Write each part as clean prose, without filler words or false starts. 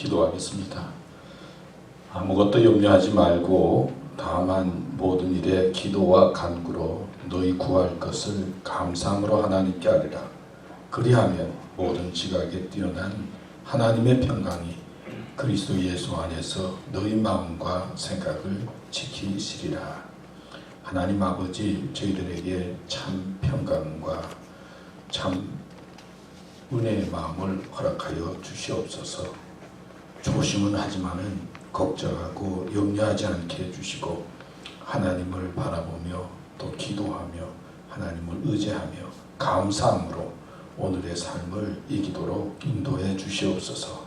기도하겠습니다. 아무것도 염려하지 말고 다만 모든 일에 기도와 간구로 너희 구할 것을 감사함으로 하나님께 아뢰라. 그리하면 모든 지각에 뛰어난 하나님의 평강이 그리스도 예수 안에서 너희 마음과 생각을 지키시리라. 하나님 아버지, 저희들에게 참 평강과 참 은혜의 마음을 허락하여 주시옵소서. 조심은 하지만은 걱정하고 염려하지 않게 해주시고 하나님을 바라보며 또 기도하며 하나님을 의지하며 감사함으로 오늘의 삶을 이기도록 인도해 주시옵소서.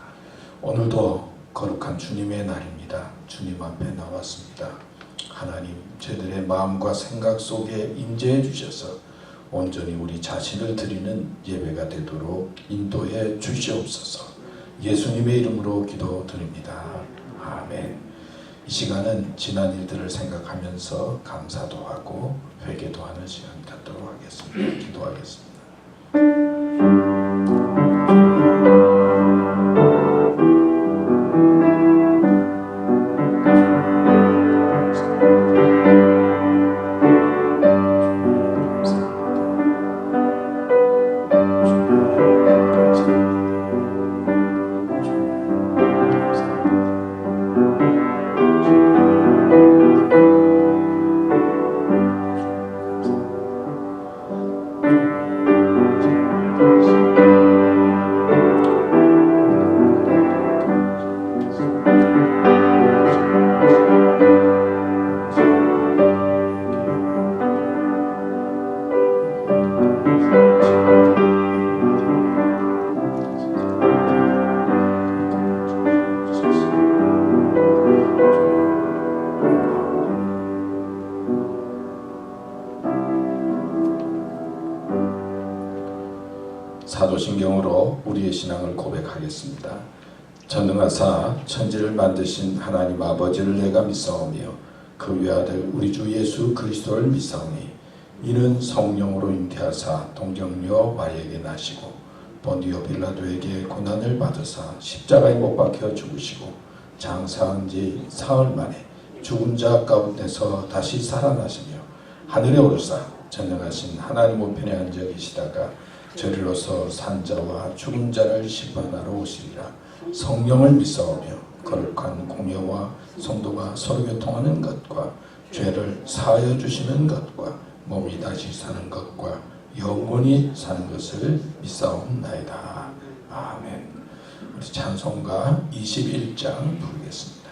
오늘도 거룩한 주님의 날입니다. 주님 앞에 나왔습니다. 하나님, 저희들의 마음과 생각 속에 임재해 주셔서 온전히 우리 자신을 드리는 예배가 되도록 인도해 주시옵소서. 예수님의 이름으로 기도드립니다. 아멘. 이 시간은 지난 일들을 생각하면서 감사도 하고 회개도 하는 시간이 갖도록 하겠습니다. 기도하겠습니다. 사도신경으로 우리의 신앙을 고백하겠습니다. 전능하사 천지를 만드신 하나님 아버지를 내가 믿사오며 그 외아들 우리 주 예수 그리스도를 믿사오니 이는 성령으로 잉태하사 동정녀 마리아에게 나시고 본디오 빌라도에게 고난을 받으사 십자가에 못 박혀 죽으시고 장사한 지 사흘 만에 죽은 자 가운데서 다시 살아나시며 하늘에 오르사 전능하신 하나님 우편에 앉아 계시다가 저리로서 산자와 죽은 자를 심판하러 오시리라. 성령을 믿사오며 거룩한 공예와 성도가 서로 교통하는 것과 죄를 사하여 주시는 것과 몸이 다시 사는 것과 영원히 사는 것을 믿사옵나이다. 아멘. 우리 찬송가 21장 부르겠습니다.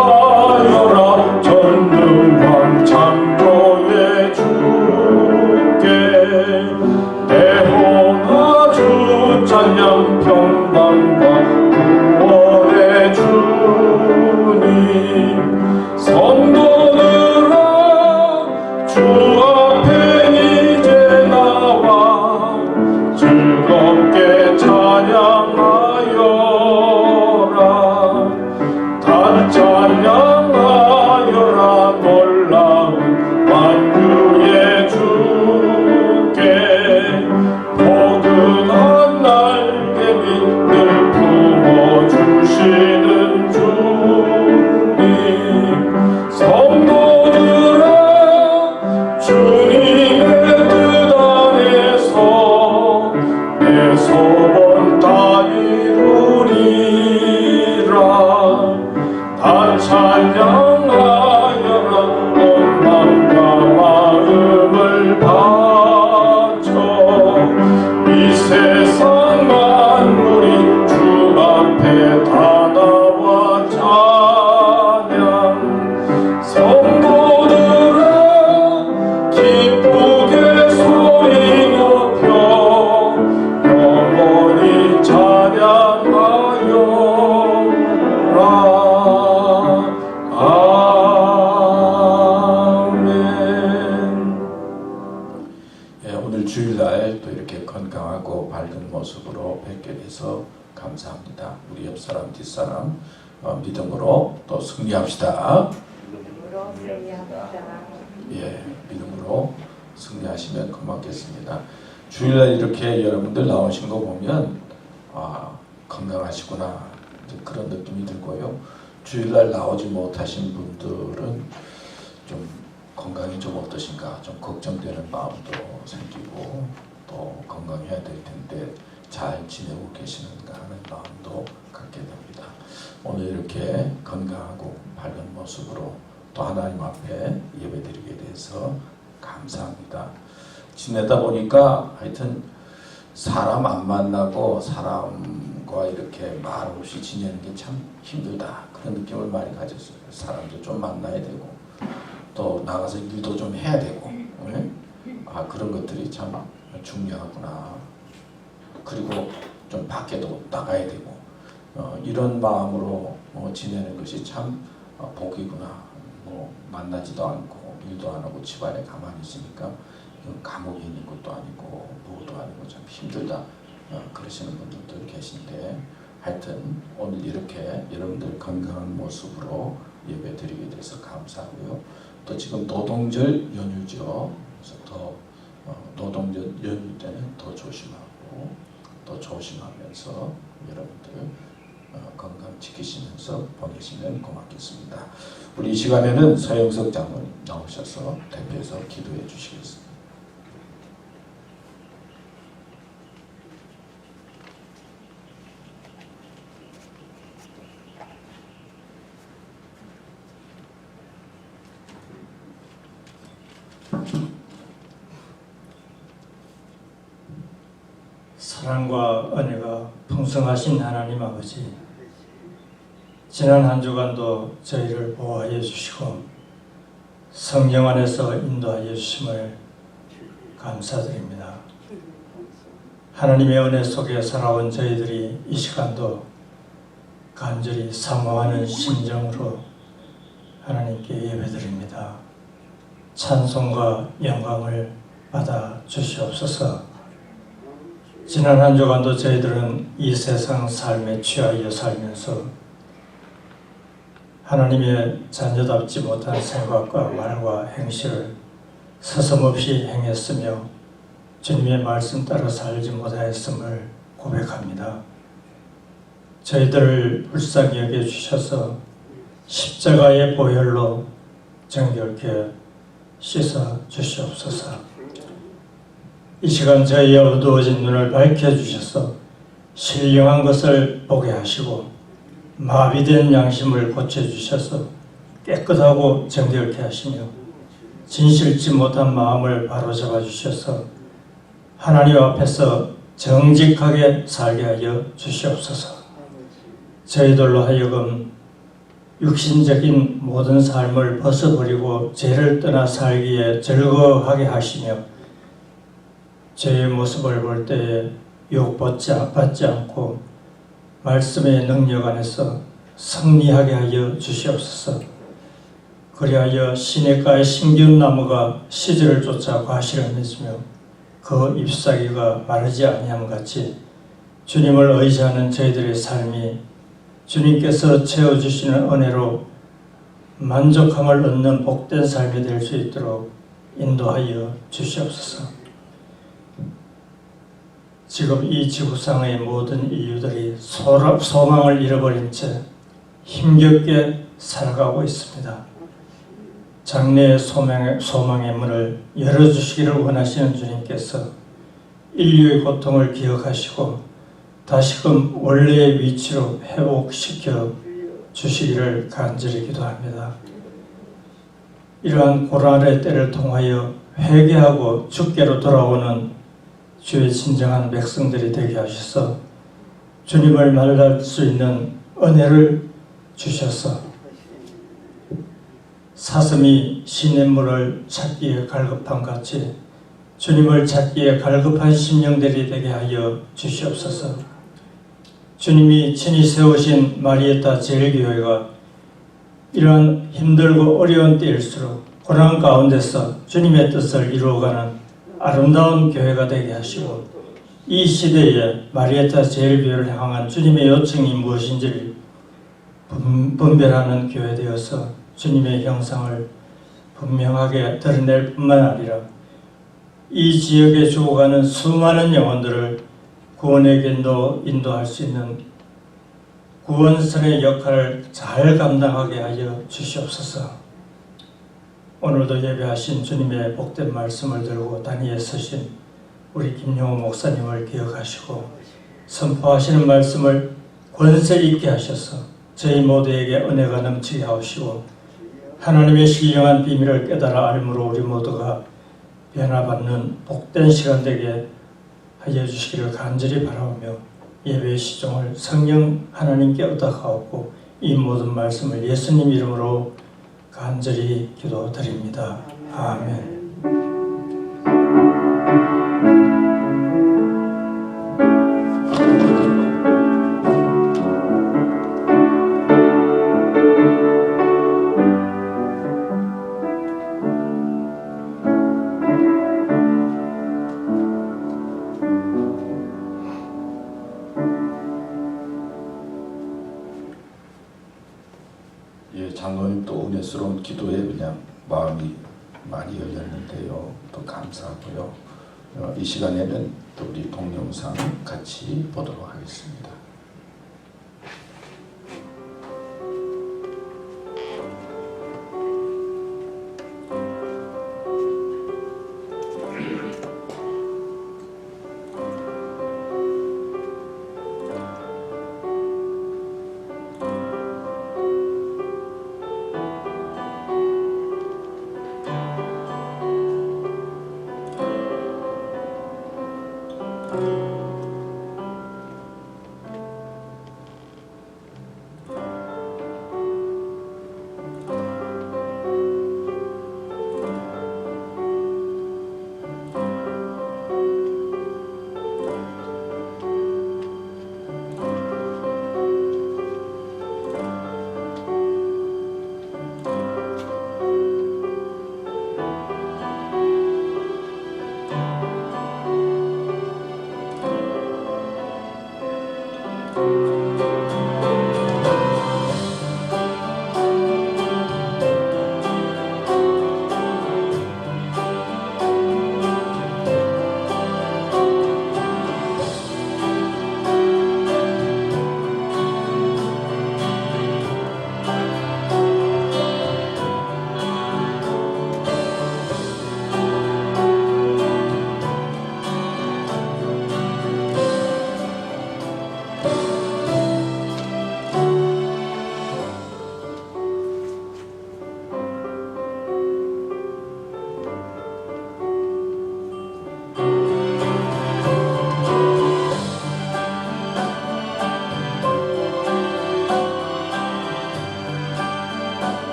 찬양하여라 전능왕 창조의 주께 대호나 주 찬양 평강과 구원의 주님 성도들아 주 앞에 이제 나와 즐겁게 찬양하여 찬양하여라 놀라운 만유의 주께 포근한 날개 밑을 품어주시는 주님 성도들아 주님의 뜻 안에서 내 소원 다 이루리라. 찬양하여라 온 마음과 마음을 바쳐 이 세상 만물이 주 앞에 다 나와 찬양 성도들아 기쁘게 소리 높여 영원히 찬양하여라. 주일날 또 이렇게 건강하고 밝은 모습으로 뵙게 돼서 감사합니다. 우리 옆 사람 뒷사람 믿음으로 또 승리합시다. 예, 믿음으로 승리하시면 고맙겠습니다. 주일날 이렇게 여러분들 나오신 거 보면 건강하시구나 그런 느낌이 들고요. 주일날 나오지 못하신 분들은 좀 건강이 좀 어떠신가 좀 걱정되는 마음도 생기고 또 건강해야 될 텐데 잘 지내고 계시는가 하는 마음도 갖게 됩니다. 오늘 이렇게 건강하고 밝은 모습으로 또 하나님 앞에 예배드리게 돼서 감사합니다. 지내다 보니까 하여튼 사람 안 만나고 사람과 이렇게 말 없이 지내는 게 참 힘들다 그런 느낌을 많이 가졌어요. 사람도 좀 만나야 되고 또 나가서 일도 좀 해야 되고 그런 것들이 참 중요하구나. 그리고 좀 밖에도 나가야 되고 이런 마음으로 지내는 것이 참 복이구나. 만나지도 않고 일도 안 하고 집안에 가만히 있으니까 감옥에 있는 것도 아니고 뭐도 아니고 참 힘들다 그러시는 분들도 계신데 하여튼 오늘 이렇게 여러분들 건강한 모습으로 예배 드리게 돼서 감사하고요. 또 지금 노동절 연휴죠. 그래서 더 노동절 연휴 때는 더 조심하고 또 조심하면서 여러분들 건강 지키시면서 보내시면 고맙겠습니다. 우리 이 시간에는 서영석 장로님 나오셔서 대표해서 기도해 주시겠습니다. 사랑과 은혜가 풍성하신 하나님 아버지, 지난 한 주간도 저희를 보호하여 주시고 성령 안에서 인도하여 주심을 감사드립니다. 하나님의 은혜 속에 살아온 저희들이 이 시간도 간절히 사모하는 심정으로 하나님께 예배드립니다. 찬송과 영광을 받아 주시옵소서. 지난 한 주간도 저희들은 이 세상 삶에 취하여 살면서 하나님의 자녀답지 못한 생각과 말과 행실을 서슴없이 행했으며 주님의 말씀 따라 살지 못하였음을 고백합니다. 저희들을 불쌍히 여겨주셔서 십자가의 보혈로 정결케 씻어 주시옵소서. 이 시간 저희의 어두워진 눈을 밝혀주셔서 신령한 것을 보게 하시고 마비된 양심을 고쳐주셔서 깨끗하고 정결케 하시며 진실치 못한 마음을 바로잡아 주셔서 하나님 앞에서 정직하게 살게 하여 주시옵소서. 저희들로 하여금 육신적인 모든 삶을 벗어버리고 죄를 떠나 살기에 즐거워하게 하시며 저의 모습을 볼 때에 욕받지 않고 말씀의 능력 안에서 승리하게 하여 주시옵소서. 그리하여 시냇가의 심기운 나무가 시절을 쫓아 과실을 맺으며 그 잎사귀가 마르지 아니함 같이 주님을 의지하는 저희들의 삶이 주님께서 채워주시는 은혜로 만족함을 얻는 복된 삶이 될 수 있도록 인도하여 주시옵소서. 지금 이 지구상의 모든 인류들이 소망을 잃어버린 채 힘겹게 살아가고 있습니다. 장래의 소망의 문을 열어주시기를 원하시는 주님께서 인류의 고통을 기억하시고 다시금 원래의 위치로 회복시켜 주시기를 간절히 기도합니다. 이러한 고난의 때를 통하여 회개하고 주께로 돌아오는 주의 진정한 백성들이 되게 하셔서 주님을 만날 수 있는 은혜를 주셔서 사슴이 시냇물을 찾기에 갈급한 같이 주님을 찾기에 갈급한 심령들이 되게 하여 주시옵소서. 주님이 친히 세우신 마리에타 제일교회가 이러한 힘들고 어려운 때일수록 고난 가운데서 주님의 뜻을 이루어가는 아름다운 교회가 되게 하시고 이 시대에 마리아타 제일교회를 향한 주님의 요청이 무엇인지를 분별하는 교회 되어서 주님의 형상을 분명하게 드러낼 뿐만 아니라 이 지역에 죽어가는 수많은 영혼들을 구원의 길로 인도할 수 있는 구원선의 역할을 잘 감당하게 하여 주시옵소서. 오늘도 예배하신 주님의 복된 말씀을 들고 단위에 서신 우리 김용호 목사님을 기억하시고 선포하시는 말씀을 권세 있게 하셔서 저희 모두에게 은혜가 넘치게 하시고 하나님의 신령한 비밀을 깨달아 알므로 우리 모두가 변화받는 복된 시간 되게 하여 주시기를 간절히 바라오며 예배의 시종을 성령 하나님께 의탁하옵고 이 모든 말씀을 예수님 이름으로 간절히 기도드립니다. 아멘. 장로님 또 은혜스러운 기도에 그냥 마음이 많이 열렸는데요. 또 감사하고요. 이 시간에는 또 우리 동영상 같이 보도록 하겠습니다.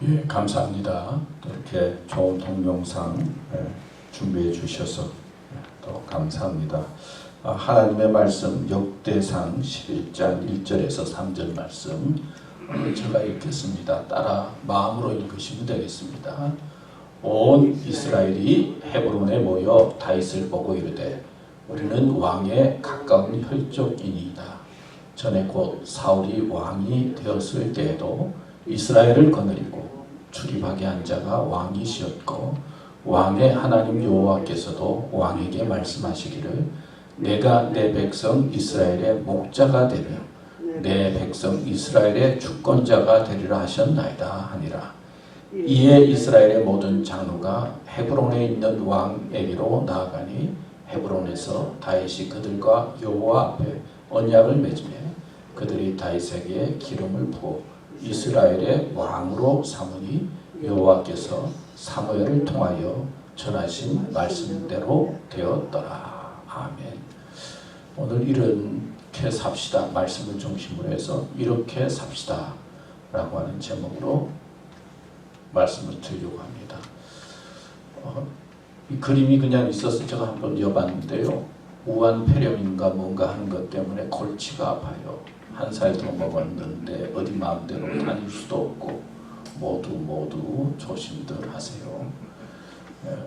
예, 감사합니다. 이렇게 좋은 동영상 준비해 주셔서 또 감사합니다. 하나님의 말씀 역대상 11장 1절에서 3절 말씀 제가 읽겠습니다. 따라 마음으로 읽으시면 되겠습니다. 온 이스라엘이 헤브론에 모여 다윗을 보고 이르되 우리는 왕의 가까운 혈족이니이다. 전에 곧 사울이 왕이 되었을 때에도 이스라엘을 거느리고 출입하게 한 자가 왕이시었고 왕의 하나님 여호와께서도 왕에게 말씀하시기를 내가 내 백성 이스라엘의 목자가 되려 내 백성 이스라엘의 주권자가 되리라 하셨나이다 하니라. 이에 이스라엘의 모든 장로가 헤브론에 있는 왕에게로 나아가니 헤브론에서 다윗이 그들과 여호와 앞에 언약을 맺으며 그들이 다윗에게 기름을 부어 이스라엘의 왕으로 삼으니 여호와께서 사무엘을 통하여 전하신 말씀대로 되었더라. 아멘. 오늘 이렇게 삽시다 말씀을 중심으로 해서 이렇게 삽시다 라고 하는 제목으로 말씀을 드리려고 합니다. 이 그림이 그냥 있어서 제가 한번 여봤는데요. 우한폐렴인가 뭔가 하는 것 때문에 골치가 아파요. 한 살 더 먹었는데 어디 마음대로 다닐 수도 없고 모두 조심들 하세요.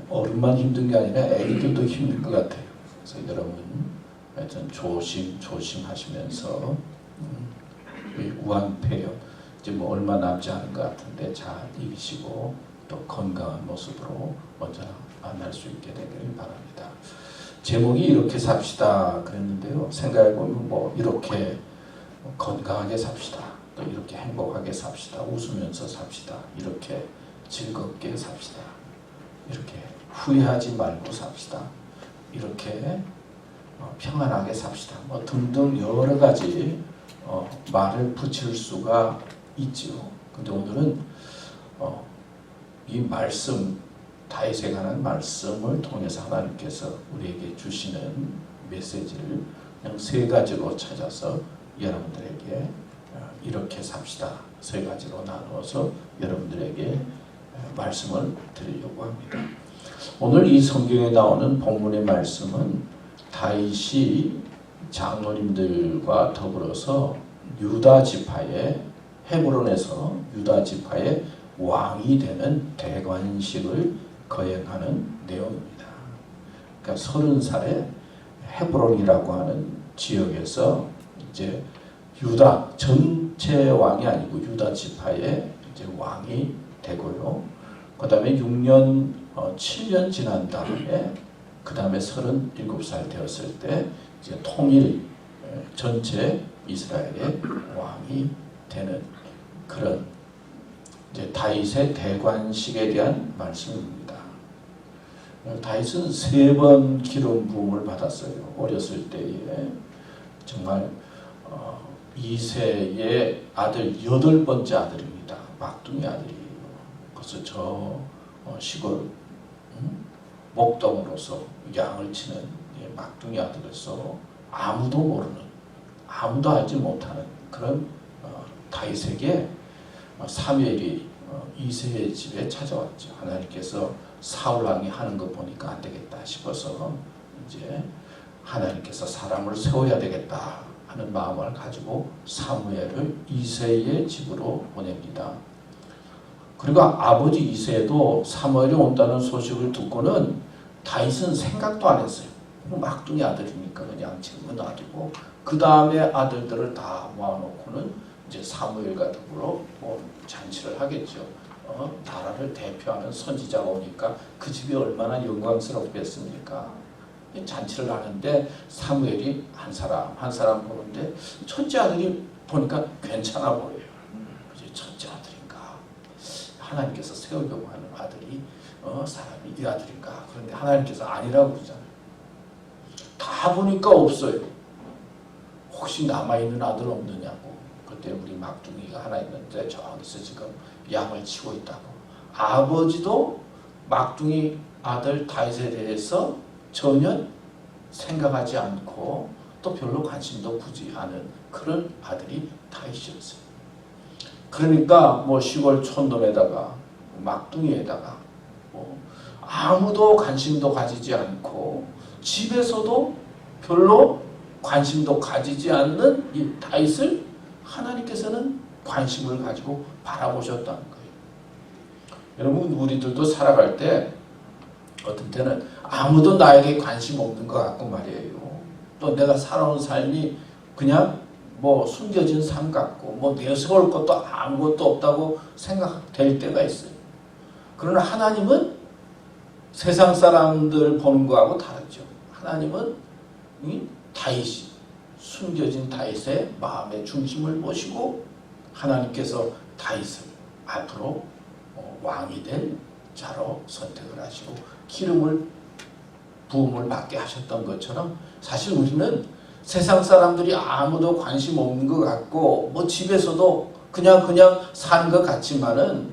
어른만 힘든 게 아니라 애기들도 힘들 것 같아요. 그래서 여러분 하여튼 조심하시면서 우한폐렴 이제 뭐 얼마 남지 않은 것 같은데 잘 이기시고 또 건강한 모습으로 먼저 만날 수 있게 되기를 바랍니다. 제목이 이렇게 삽시다 그랬는데요. 생각해보면 뭐 이렇게 건강하게 삽시다. 또 이렇게 행복하게 삽시다. 웃으면서 삽시다. 이렇게 즐겁게 삽시다. 이렇게 후회하지 말고 삽시다. 이렇게 평안하게 삽시다. 뭐 등등 여러 가지 말을 붙일 수가 있지요. 근데 오늘은 이 말씀 다윗에 관한 말씀을 통해서 하나님께서 우리에게 주시는 메시지를 그냥 세 가지로 찾아서 여러분들에게 이렇게 삽시다. 세 가지로 나누어서 여러분들에게 말씀을 드리려고 합니다. 오늘 이 성경에 나오는 본문의 말씀은 다윗이 장로님들과 더불어서 유다 지파의 헤브론에서 유다 지파의 왕이 되는 대관식을 거행하는 내용입니다. 그러니까 30살에 헤브론이라고 하는 지역에서 이제 유다 전체 왕이 아니고 유다 지파의 이제 왕이 되고요. 그 다음에 6년, 7년 지난 다음에 그 다음에 37살 되었을 때 이제 통일 전체 이스라엘의 왕이 되는 그런 이제 다윗의 대관식에 대한 말씀입니다. 다윗은 3번 기름 부음을 받았어요. 어렸을 때에 정말 이새의 아들 8번째 아들입니다. 막둥이 아들이에요. 그래서 저 시골 목동으로서 양을 치는 막둥이 아들로서 아무도 모르는 아무도 알지 못하는 그런 다윗에게 사무엘이 이새의 집에 찾아왔죠. 하나님께서 사울 왕이 하는 거 보니까 안 되겠다 싶어서 이제 하나님께서 사람을 세워야 되겠다 하는 마음을 가지고 사무엘을 이새의 집으로 보냅니다. 그리고 아버지 이새도 사무엘이 온다는 소식을 듣고는 다윗은 생각도 안 했어요. 막둥이 아들이니까 그냥 지금은 놔두고 그 다음에 아들들을 다 모아놓고는 이제 사무엘과 더불어 뭐 잔치를 하겠죠. 나라를 대표하는 선지자가 오니까 그 집이 얼마나 영광스럽겠습니까? 잔치를 하는데 사무엘이 한 사람 보는데 첫째 아들이 보니까 괜찮아 보여요. 첫째 아들인가? 하나님께서 세우려고 하는 아들이 사람이 이 아들인가? 그런데 하나님께서 아니라고 그러잖아요. 다 보니까 없어요. 혹시 남아있는 아들 없느냐고. 그때 우리 막둥이가 하나 있는데 저기서 지금 양을 치고 있다고. 아버지도 막둥이 아들 다윗에 대해서 전혀 생각하지 않고 또 별로 관심도 굳이 않은 그런 아들이 다윗이었어요. 그러니까 뭐 시골 촌놈에다가 막둥이에다가 뭐 아무도 관심도 가지지 않고 집에서도 별로 관심도 가지지 않는 이 다윗을 하나님께서는 관심을 가지고 바라보셨다는 거예요. 여러분 우리들도 살아갈 때 어떤 때는 아무도 나에게 관심 없는 것 같고 말이에요. 또 내가 살아온 삶이 그냥 뭐 숨겨진 삶 같고 뭐 내세울 것도 아무것도 없다고 생각될 때가 있어요. 그러나 하나님은 세상 사람들 보는 거하고 다르죠. 하나님은 이 다윗이 숨겨진 다윗의 마음의 중심을 보시고 하나님께서 다윗을 앞으로 왕이 될 자로 선택을 하시고 기름을 부음을 받게 하셨던 것처럼 사실 우리는 세상 사람들이 아무도 관심 없는 것 같고 뭐 집에서도 그냥 사는 것 같지만은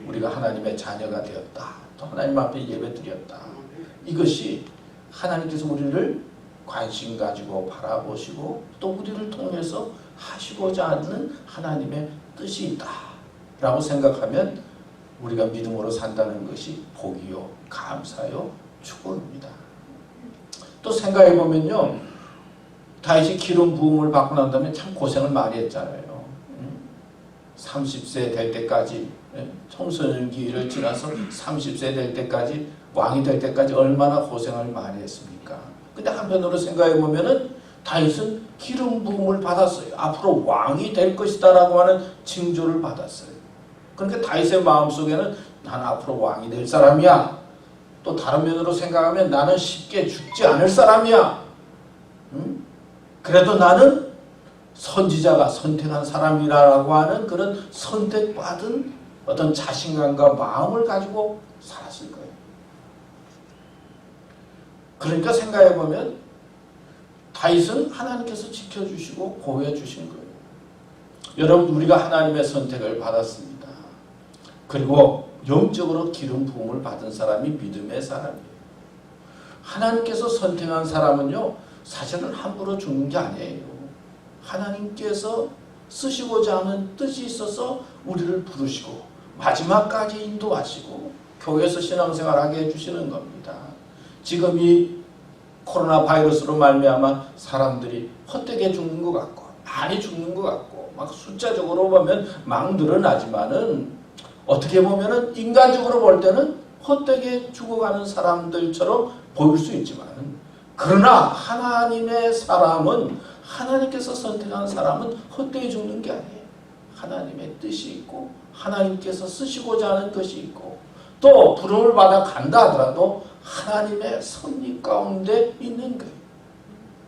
우리가 하나님의 자녀가 되었다. 또 하나님 앞에 예배드렸다. 이것이 하나님께서 우리를 관심 가지고 바라보시고 또 우리를 통해서 하시고자 하는 하나님의 뜻이 있다 라고 생각하면 우리가 믿음으로 산다는 것이 복이요 감사요 축복입니다. 또 생각해 보면요, 다윗이 기름 부음을 받고 난 다음에 참 고생을 많이 했잖아요. 30세 될 때까지, 청소년기를 지나서 30세 될 때까지, 왕이 될 때까지 얼마나 고생을 많이 했습니까? 근데 한편으로 생각해 보면은 다윗은 기름 부음을 받았어요. 앞으로 왕이 될 것이다 라고 하는 징조를 받았어요. 그러니까 다윗의 마음속에는 나는 앞으로 왕이 될 사람이야. 또 다른 면으로 생각하면 나는 쉽게 죽지 않을 사람이야. 그래도 나는 선지자가 선택한 사람이라고 하는 그런 선택받은 어떤 자신감과 마음을 가지고 살았을 거예요. 그러니까 생각해 보면 다윗은 하나님께서 지켜주시고 보호해 주신 거예요. 여러분, 우리가 하나님의 선택을 받았습니다. 그리고 영적으로 기름 부음을 받은 사람이 믿음의 사람이에요. 하나님께서 선택한 사람은요, 사실은 함부로 죽는 게 아니에요. 하나님께서 쓰시고자 하는 뜻이 있어서 우리를 부르시고 마지막까지 인도하시고 교회에서 신앙생활하게 해주시는 겁니다. 지금 이 코로나 바이러스로 말미암아 사람들이 헛되게 죽는 것 같고 많이 죽는 것 같고 막 숫자적으로 보면 막 늘어나지만은 어떻게 보면은 인간적으로 볼 때는 헛되게 죽어가는 사람들처럼 보일 수 있지만, 그러나 하나님의 사람은, 하나님께서 선택한 사람은 헛되게 죽는 게 아니에요. 하나님의 뜻이 있고 하나님께서 쓰시고자 하는 것이 있고 또 부름을 받아 간다 하더라도 하나님의 섭리 가운데 있는 거예요.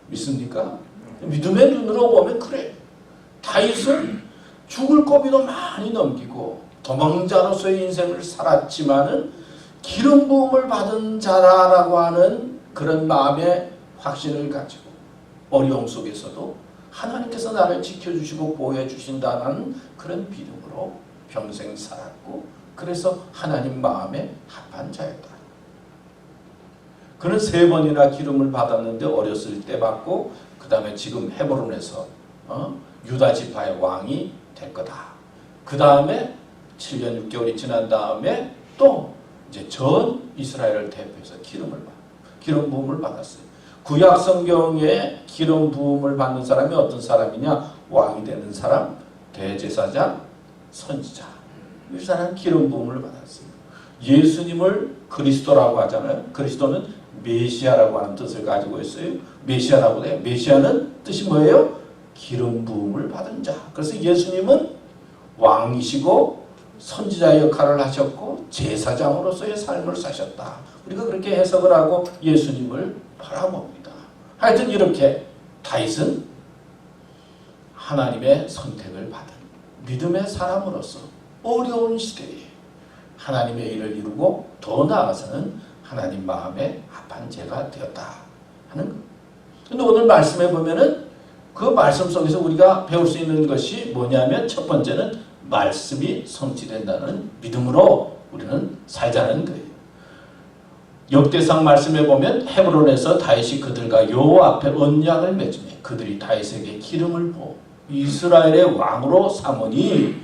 믿습니까? 믿음의 눈으로 보면 그래요. 다윗은 죽을 고비도 많이 넘기고 도망자로서의 인생을 살았지만은 기름 부음을 받은 자라라고 하는 그런 마음의 확신을 가지고 어려움 속에서도 하나님께서 나를 지켜주시고 보호해 주신다는 그런 믿음으로 평생 살았고, 그래서 하나님 마음에 합한 자였다. 그는 3번이나 기름을 받았는데 어렸을 때 받고 그 다음에 지금 헤브론에서 유다 지파의 왕이 될 거다. 그 다음에 7년 6개월이 지난 다음에 또 이제 전 이스라엘을 대표해서 기름 부음을 받았어요. 구약 성경에 기름 부음을 받는 사람이 어떤 사람이냐? 왕이 되는 사람, 대제사장, 선지자. 이 사람은 기름 부음을 받았어요. 예수님을 그리스도라고 하잖아요. 그리스도는 메시아라고 하는 뜻을 가지고 있어요. 메시아라고 해요. 메시아는 뜻이 뭐예요? 기름 부음을 받은 자. 그래서 예수님은 왕이시고 선지자 역할을 하셨고 제사장으로서의 삶을 사셨다. 우리가 그렇게 해석을 하고 예수님을 바라봅니다. 하여튼 이렇게 다윗은 하나님의 선택을 받은 믿음의 사람으로서 어려운 시대에 하나님의 일을 이루고 더 나아가서는 하나님 마음에 합한 자가 되었다 하는 것. 근데 오늘 말씀에 보면은 그 말씀 속에서 우리가 배울 수 있는 것이 뭐냐면, 첫 번째는 말씀이 성취된다는 믿음으로 우리는 살자는 거예요. 역대상 말씀에 보면 헤브론에서 다윗이 그들과 여호와 앞에 언약을 맺으며 그들이 다윗에게 기름을 부어 이스라엘의 왕으로 삼으니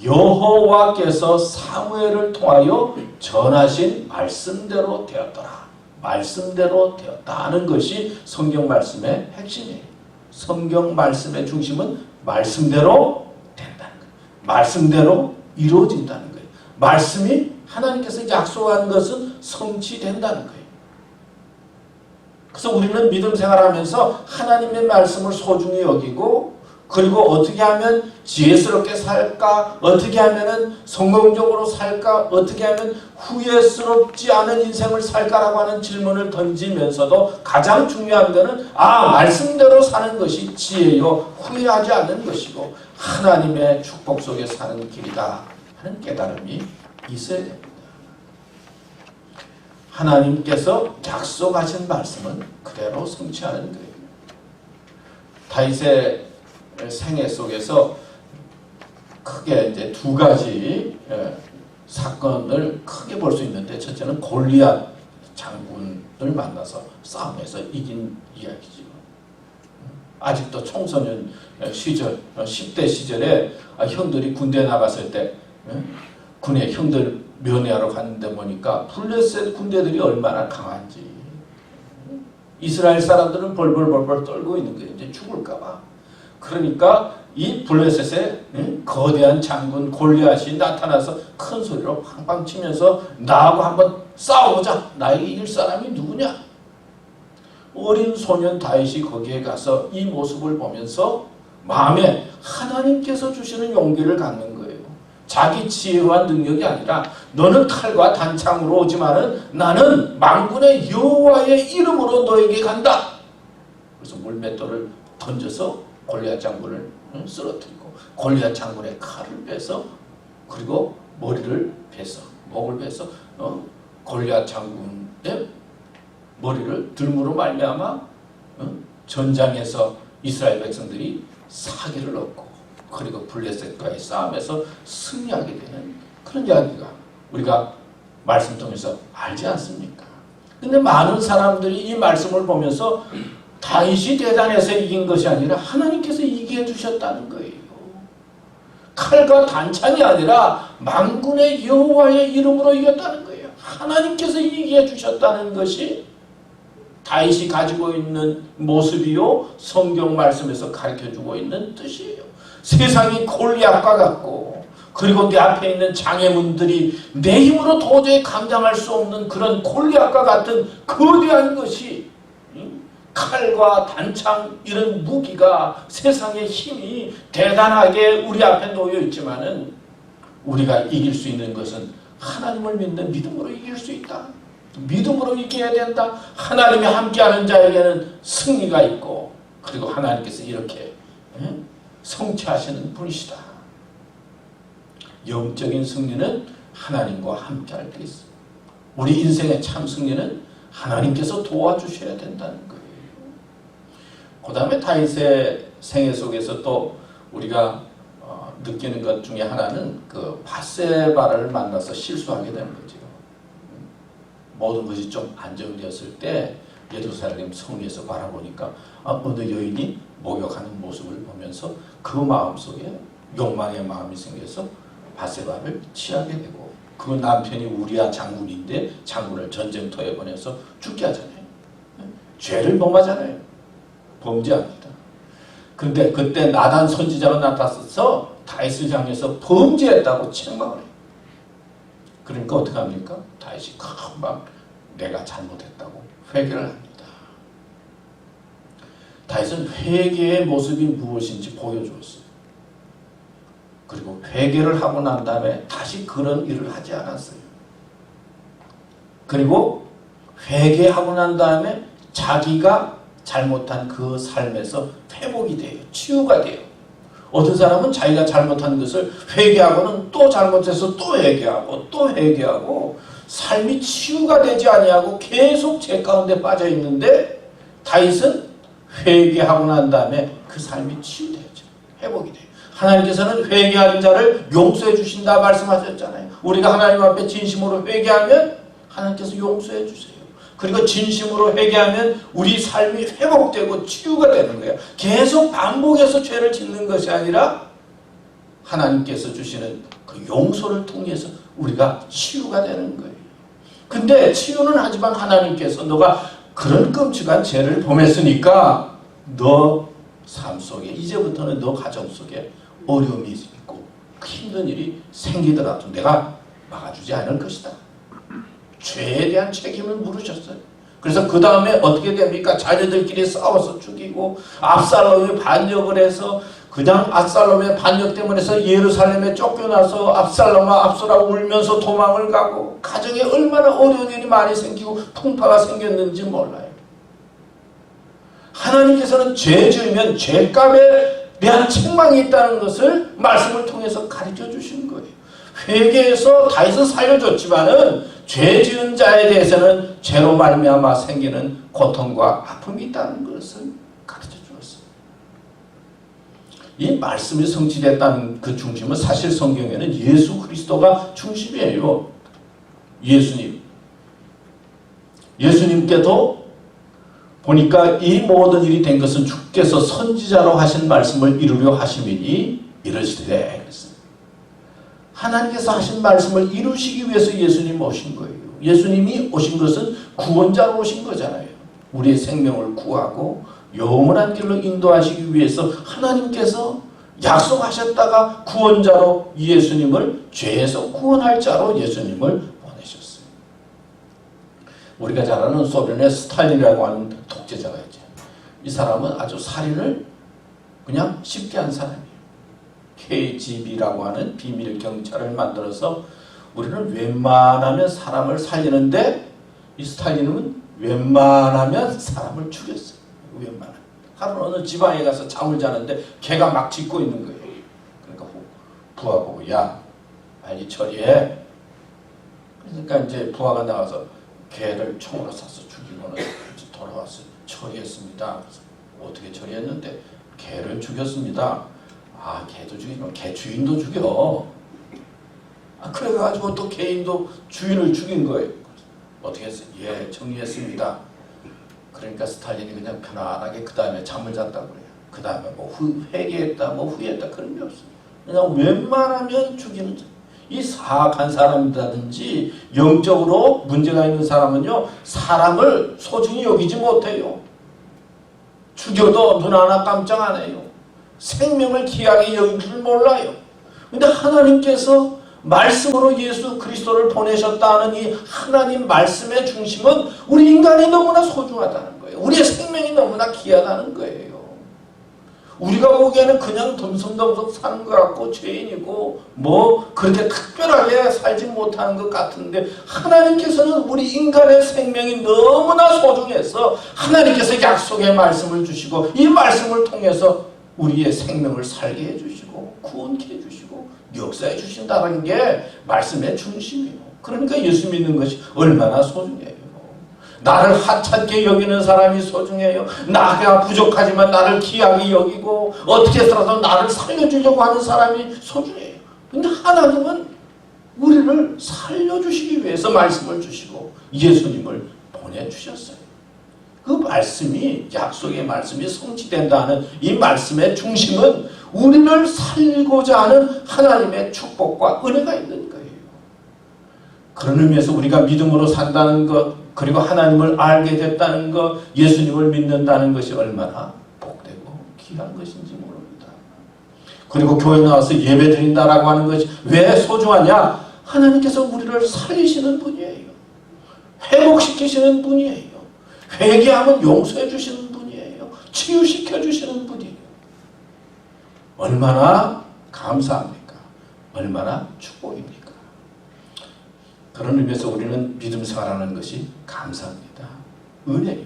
여호와께서 사무엘을 통하여 전하신 말씀대로 되었더라. 말씀대로 되었다는 것이 성경 말씀의 핵심이에요. 성경 말씀의 중심은 말씀대로 된다는 거예요. 말씀대로 이루어진다는 거예요. 말씀이 하나님께서 약속한 것은 성취된다는 거예요. 그래서 우리는 믿음 생활하면서 하나님의 말씀을 소중히 여기고, 그리고 어떻게 하면 지혜스럽게 살까? 어떻게 하면 성공적으로 살까? 어떻게 하면 후회스럽지 않은 인생을 살까라고 하는 질문을 던지면서도 가장 중요한 것은 말씀대로 사는 것이 지혜요 후회하지 않는 것이고 하나님의 축복 속에 사는 길이다 하는 깨달음이 있어야 됩니다. 하나님께서 약속하신 말씀은 그대로 성취하는 거예요. 다윗의 생애 속에서 크게 이제 두 가지 사건을 크게 볼 수 있는데, 첫째는 골리앗 장군을 만나서 싸움에서 이긴 이야기죠. 아직도 청소년 시절, 10대 시절에 형들이 군대에 나갔을 때 군에 형들 면회하러 갔는데 보니까 블레셋 군대들이 얼마나 강한지, 이스라엘 사람들은 벌벌벌벌 떨고 있는 거예요. 이제 죽을까봐. 그러니까 이 블레셋의 거대한 장군 골리앗이 나타나서 큰 소리로 팡팡 치면서 나하고 한번 싸워보자. 나에게 이길 사람이 누구냐? 어린 소년 다윗이 거기에 가서 이 모습을 보면서 마음에 하나님께서 주시는 용기를 갖는 거예요. 자기 지혜와 능력이 아니라 너는 칼과 단창으로 오지만은 나는 만군의 여호와의 이름으로 너에게 간다. 그래서 물맷돌을 던져서 골리앗 장군을 쓰러뜨리고 골리앗 장군의 칼을 빼서, 그리고 머리를 베서, 목을 베서 골리앗 장군의 머리를 들므로 말미암아 전장에서 이스라엘 백성들이 사기를 얻고, 그리고 블레셋과의 싸움에서 승리하게 되는 그런 이야기가 우리가 말씀 통해서 알지 않습니까? 근데 많은 사람들이 이 말씀을 보면서 다윗이 대단해서 이긴 것이 아니라 하나님께서 이기게 해주셨다는 거예요. 칼과 단창이 아니라 만군의 여호와의 이름으로 이겼다는 거예요. 하나님께서 이기게 해주셨다는 것이 다윗이 가지고 있는 모습이요, 성경 말씀에서 가르쳐주고 있는 뜻이에요. 세상이 골리앗과 같고, 그리고 내 앞에 있는 장애물들이 내 힘으로 도저히 감당할 수 없는 그런 골리앗과 같은 거대한 것이, 칼과 단창 이런 무기가, 세상의 힘이 대단하게 우리 앞에 놓여 있지만은 우리가 이길 수 있는 것은 하나님을 믿는 믿음으로 이길 수 있다. 믿음으로 이겨야 된다. 하나님이 함께하는 자에게는 승리가 있고, 그리고 하나님께서 이렇게 성취하시는 분이시다. 영적인 승리는 하나님과 함께할 때 있습니다. 우리 인생의 참 승리는 하나님께서 도와주셔야 된다는 거예요. 그 다음에 다윗의 생애 속에서 또 우리가 느끼는 것 중에 하나는 그 밧세바를 만나서 실수하게 되는 거죠. 모든 것이 좀 안정되었을 때 예루살렘 성리에서 바라보니까 어느 여인이 목욕하는 모습을 보면서 그 마음속에 욕망의 마음이 생겨서 밧세바를 취하게 되고, 그 남편이 우리아 장군인데 장군을 전쟁터에 보내서 죽게 하잖아요. 죄를 범하잖아요. 범죄합니다. 근데 그때 나단 선지자가 나타나서 다윗을 향해서 범죄했다고 책망을 해요. 그러니까 어떻게 합니까? 다윗이 금방 내가 잘못했다고 회개를 합니다. 다윗은 회개의 모습이 무엇인지 보여주었어요. 그리고 회개를 하고 난 다음에 다시 그런 일을 하지 않았어요. 그리고 회개하고 난 다음에 자기가 잘못한 그 삶에서 회복이 돼요. 치유가 돼요. 어떤 사람은 자기가 잘못한 것을 회개하고는 또 잘못해서 또 회개하고 또 회개하고 삶이 치유가 되지 아니하고 계속 죄 가운데 빠져 있는데, 다윗은 회개하고 난 다음에 그 삶이 치유되죠. 회복이 돼요. 하나님께서는 회개하는 자를 용서해 주신다 말씀하셨잖아요. 우리가 하나님 앞에 진심으로 회개하면 하나님께서 용서해 주세요. 그리고 진심으로 회개하면 우리 삶이 회복되고 치유가 되는 거예요. 계속 반복해서 죄를 짓는 것이 아니라 하나님께서 주시는 그 용서를 통해서 우리가 치유가 되는 거예요. 근데 치유는 하지만 하나님께서 너가 그런 끔찍한 죄를 범했으니까 너 삶 속에, 이제부터는 너 가정 속에 어려움이 있고 힘든 일이 생기더라도 내가 막아주지 않을 것이다. 죄에 대한 책임을 물으셨어요. 그래서 그 다음에 어떻게 됩니까? 자녀들끼리 싸워서 죽이고, 압살롬이 반역을 해서 그냥 압살롬의 반역 때문에 해서 예루살렘에 쫓겨나서 압살롬아 압소라 울면서 도망을 가고, 가정에 얼마나 어려운 일이 많이 생기고 풍파가 생겼는지 몰라요. 하나님께서는 죄 지으면 죄값에 대한 책망이 있다는 것을 말씀을 통해서 가르쳐 주신 거예요. 회개해서 다윗은 살려줬지만은 죄 지은 자에 대해서는 죄로 말미암아 생기는 고통과 아픔이 있다는 것을 가르쳐 주었어요. 이 말씀이 성취됐다는 그 중심은 사실 성경에는 예수 그리스도가 중심이에요. 예수님께도 보니까 이 모든 일이 된 것은 주께서 선지자로 하신 말씀을 이루려 하심이니 이르시되 그랬습니다. 하나님께서 하신 말씀을 이루시기 위해서 예수님 오신 거예요. 예수님이 오신 것은 구원자로 오신 거잖아요. 우리의 생명을 구하고 영원한 길로 인도하시기 위해서 하나님께서 약속하셨다가 구원자로 예수님을 죄에서 구원할 자로 예수님을 보내셨어요. 우리가 잘 아는 소련의 스탈린이라고 하는 독재자가 있죠. 이 사람은 아주 살인을 그냥 쉽게 한 사람이에요. KGB라고 하는 비밀 경찰을 만들어서 우리는 웬만하면 사람을 살리는데 이 스탈린은 웬만하면 사람을 죽였어요. 웬만하면. 하루 어느 지방에 가서 잠을 자는데 개가 막 짖고 있는 거예요. 그러니까 부하 보고 야 빨리 처리해. 그러니까 이제 부하가 나와서 개를 총으로 쏴서 죽이고는 돌아와서 처리했습니다. 그래서 어떻게 처리했는데 개를 죽였습니다. 아 개도 죽이면 개 주인도 죽여. 아 그래가지고 또 개인도 주인을 죽인 거예요. 어떻게 했어요? 예 정리했습니다. 그러니까 스탈린이 그냥 편안하게 그 다음에 잠을 잤다고 그래요. 그 다음에 뭐 회개했다 뭐 후회했다 그런 게 없어요. 그냥 웬만하면 죽이는 이 사악한 사람이라든지 영적으로 문제가 있는 사람은요 사람을 소중히 여기지 못해요. 죽여도 눈 하나 깜짝 안 해요. 생명을 귀하게 여길 줄 몰라요. 근데 하나님께서 말씀으로 예수 그리스도를 보내셨다는 이 하나님 말씀의 중심은 우리 인간이 너무나 소중하다는 거예요. 우리의 생명이 너무나 귀하다는 거예요. 우리가 보기에는 그냥 덤성덤성 사는 것 같고 죄인이고 뭐 그렇게 특별하게 살지 못하는 것 같은데 하나님께서는 우리 인간의 생명이 너무나 소중해서 하나님께서 약속의 말씀을 주시고 이 말씀을 통해서 우리의 생명을 살게 해주시고 구원케 해주시고 역사해 주신다는 게 말씀의 중심이에요. 그러니까 예수 믿는 것이 얼마나 소중해요. 나를 하찮게 여기는 사람이 소중해요. 나가 부족하지만 나를 귀하게 여기고 어떻게 해서라도 나를 살려주려고 하는 사람이 소중해요. 근데 하나님은 우리를 살려주시기 위해서 말씀을 주시고 예수님을 보내주셨어요. 그 말씀이 약속의 말씀이 성취된다는 이 말씀의 중심은 우리를 살리고자 하는 하나님의 축복과 은혜가 있는 거예요. 그런 의미에서 우리가 믿음으로 산다는 것 그리고 하나님을 알게 됐다는 것 예수님을 믿는다는 것이 얼마나 복되고 귀한 것인지 모릅니다. 그리고 교회 나와서 예배 드린다라고 하는 것이 왜 소중하냐? 하나님께서 우리를 살리시는 분이에요. 회복시키시는 분이에요. 회개하면 용서해 주시는 분이에요. 치유시켜 주시는 분이에요. 얼마나 감사합니까? 얼마나 축복입니까? 그런 의미에서 우리는 믿음 생활하는 것이 감사합니다. 은혜요.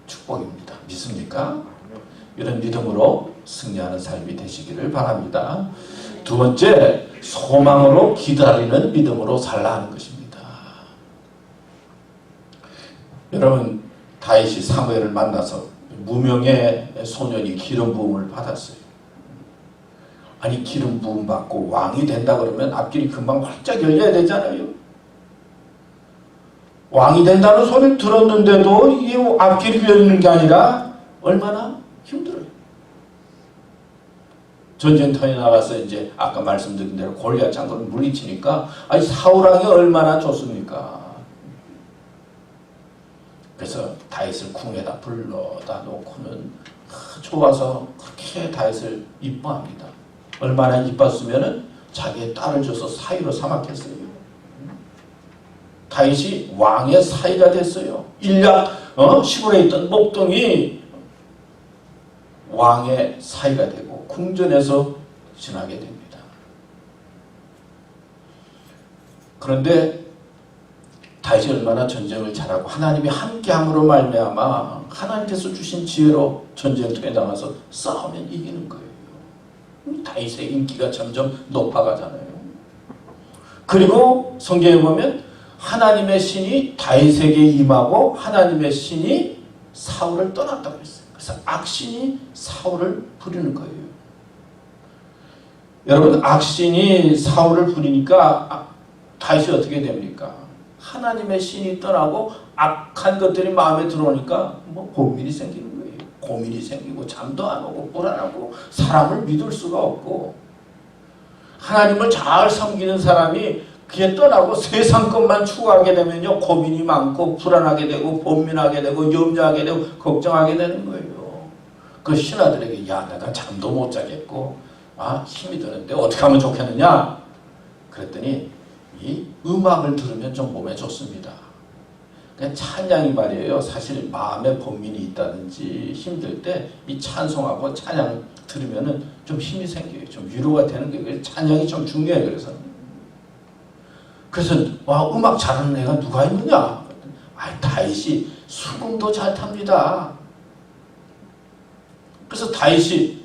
축복입니다. 믿습니까? 이런 믿음으로 승리하는 삶이 되시기를 바랍니다. 두 번째, 소망으로 기다리는 믿음으로 살라 하는 것입니다. 여러분, 다윗이 사무엘을 만나서 무명의 소년이 기름 부음을 받았어요. 아니 기름 부음 받고 왕이 된다 그러면 앞길이 금방 활짝 열려야 되잖아요. 왕이 된다는 소리를 들었는데도 이게 앞길이 열리는 게 아니라 얼마나 힘들어요. 전쟁터에 나가서 이제 아까 말씀드린 대로 골리앗 장군을 물리치니까 아니 사울왕이 얼마나 좋습니까? 그래서 다윗을 궁에다 불러다 놓고는 좋아서 그렇게 다윗을 이뻐합니다. 얼마나 이뻤으면은 자기의 딸을 줘서 사위로 삼았겠어요. 다윗이 왕의 사위가 됐어요. 시골에 있던 목동이 왕의 사위가 되고 궁전에서 지나게 됩니다. 그런데 다윗이 얼마나 전쟁을 잘하고 하나님이 함께함으로 말미암아 하나님께서 주신 지혜로 전쟁터에 나가서 싸우면 이기는 거예요. 다윗의 인기가 점점 높아가잖아요. 그리고 성경에 보면 하나님의 신이 다윗에게 임하고 하나님의 신이 사울을 떠났다고 했어요. 그래서 악신이 사울을 부리는 거예요. 여러분, 악신이 사울을 부리니까 다윗이 어떻게 됩니까? 하나님의 신이 떠나고 악한 것들이 마음에 들어오니까 뭐 고민이 생기는 거예요. 고민이 생기고 잠도 안 오고 불안하고 사람을 믿을 수가 없고, 하나님을 잘 섬기는 사람이 그게 떠나고 세상 것만 추구하게 되면요, 고민이 많고 불안하게 되고 고민하게 되고 염려하게 되고 걱정하게 되는 거예요. 그 신하들에게 야, 내가 잠도 못 자겠고 힘이 드는데 어떻게 하면 좋겠느냐? 그랬더니 이 음악을 들으면 좀 몸에 좋습니다. 그냥 찬양이 말이에요. 사실 마음에 번민이 있다든지 힘들 때 이 찬송하고 찬양 들으면은 좀 힘이 생겨요. 좀 위로가 되는 거예요. 찬양이 좀 중요해요. 그래서 음악 잘하는 애가 누가 있느냐? 다윗이 수금도 잘 탑니다. 그래서 다윗이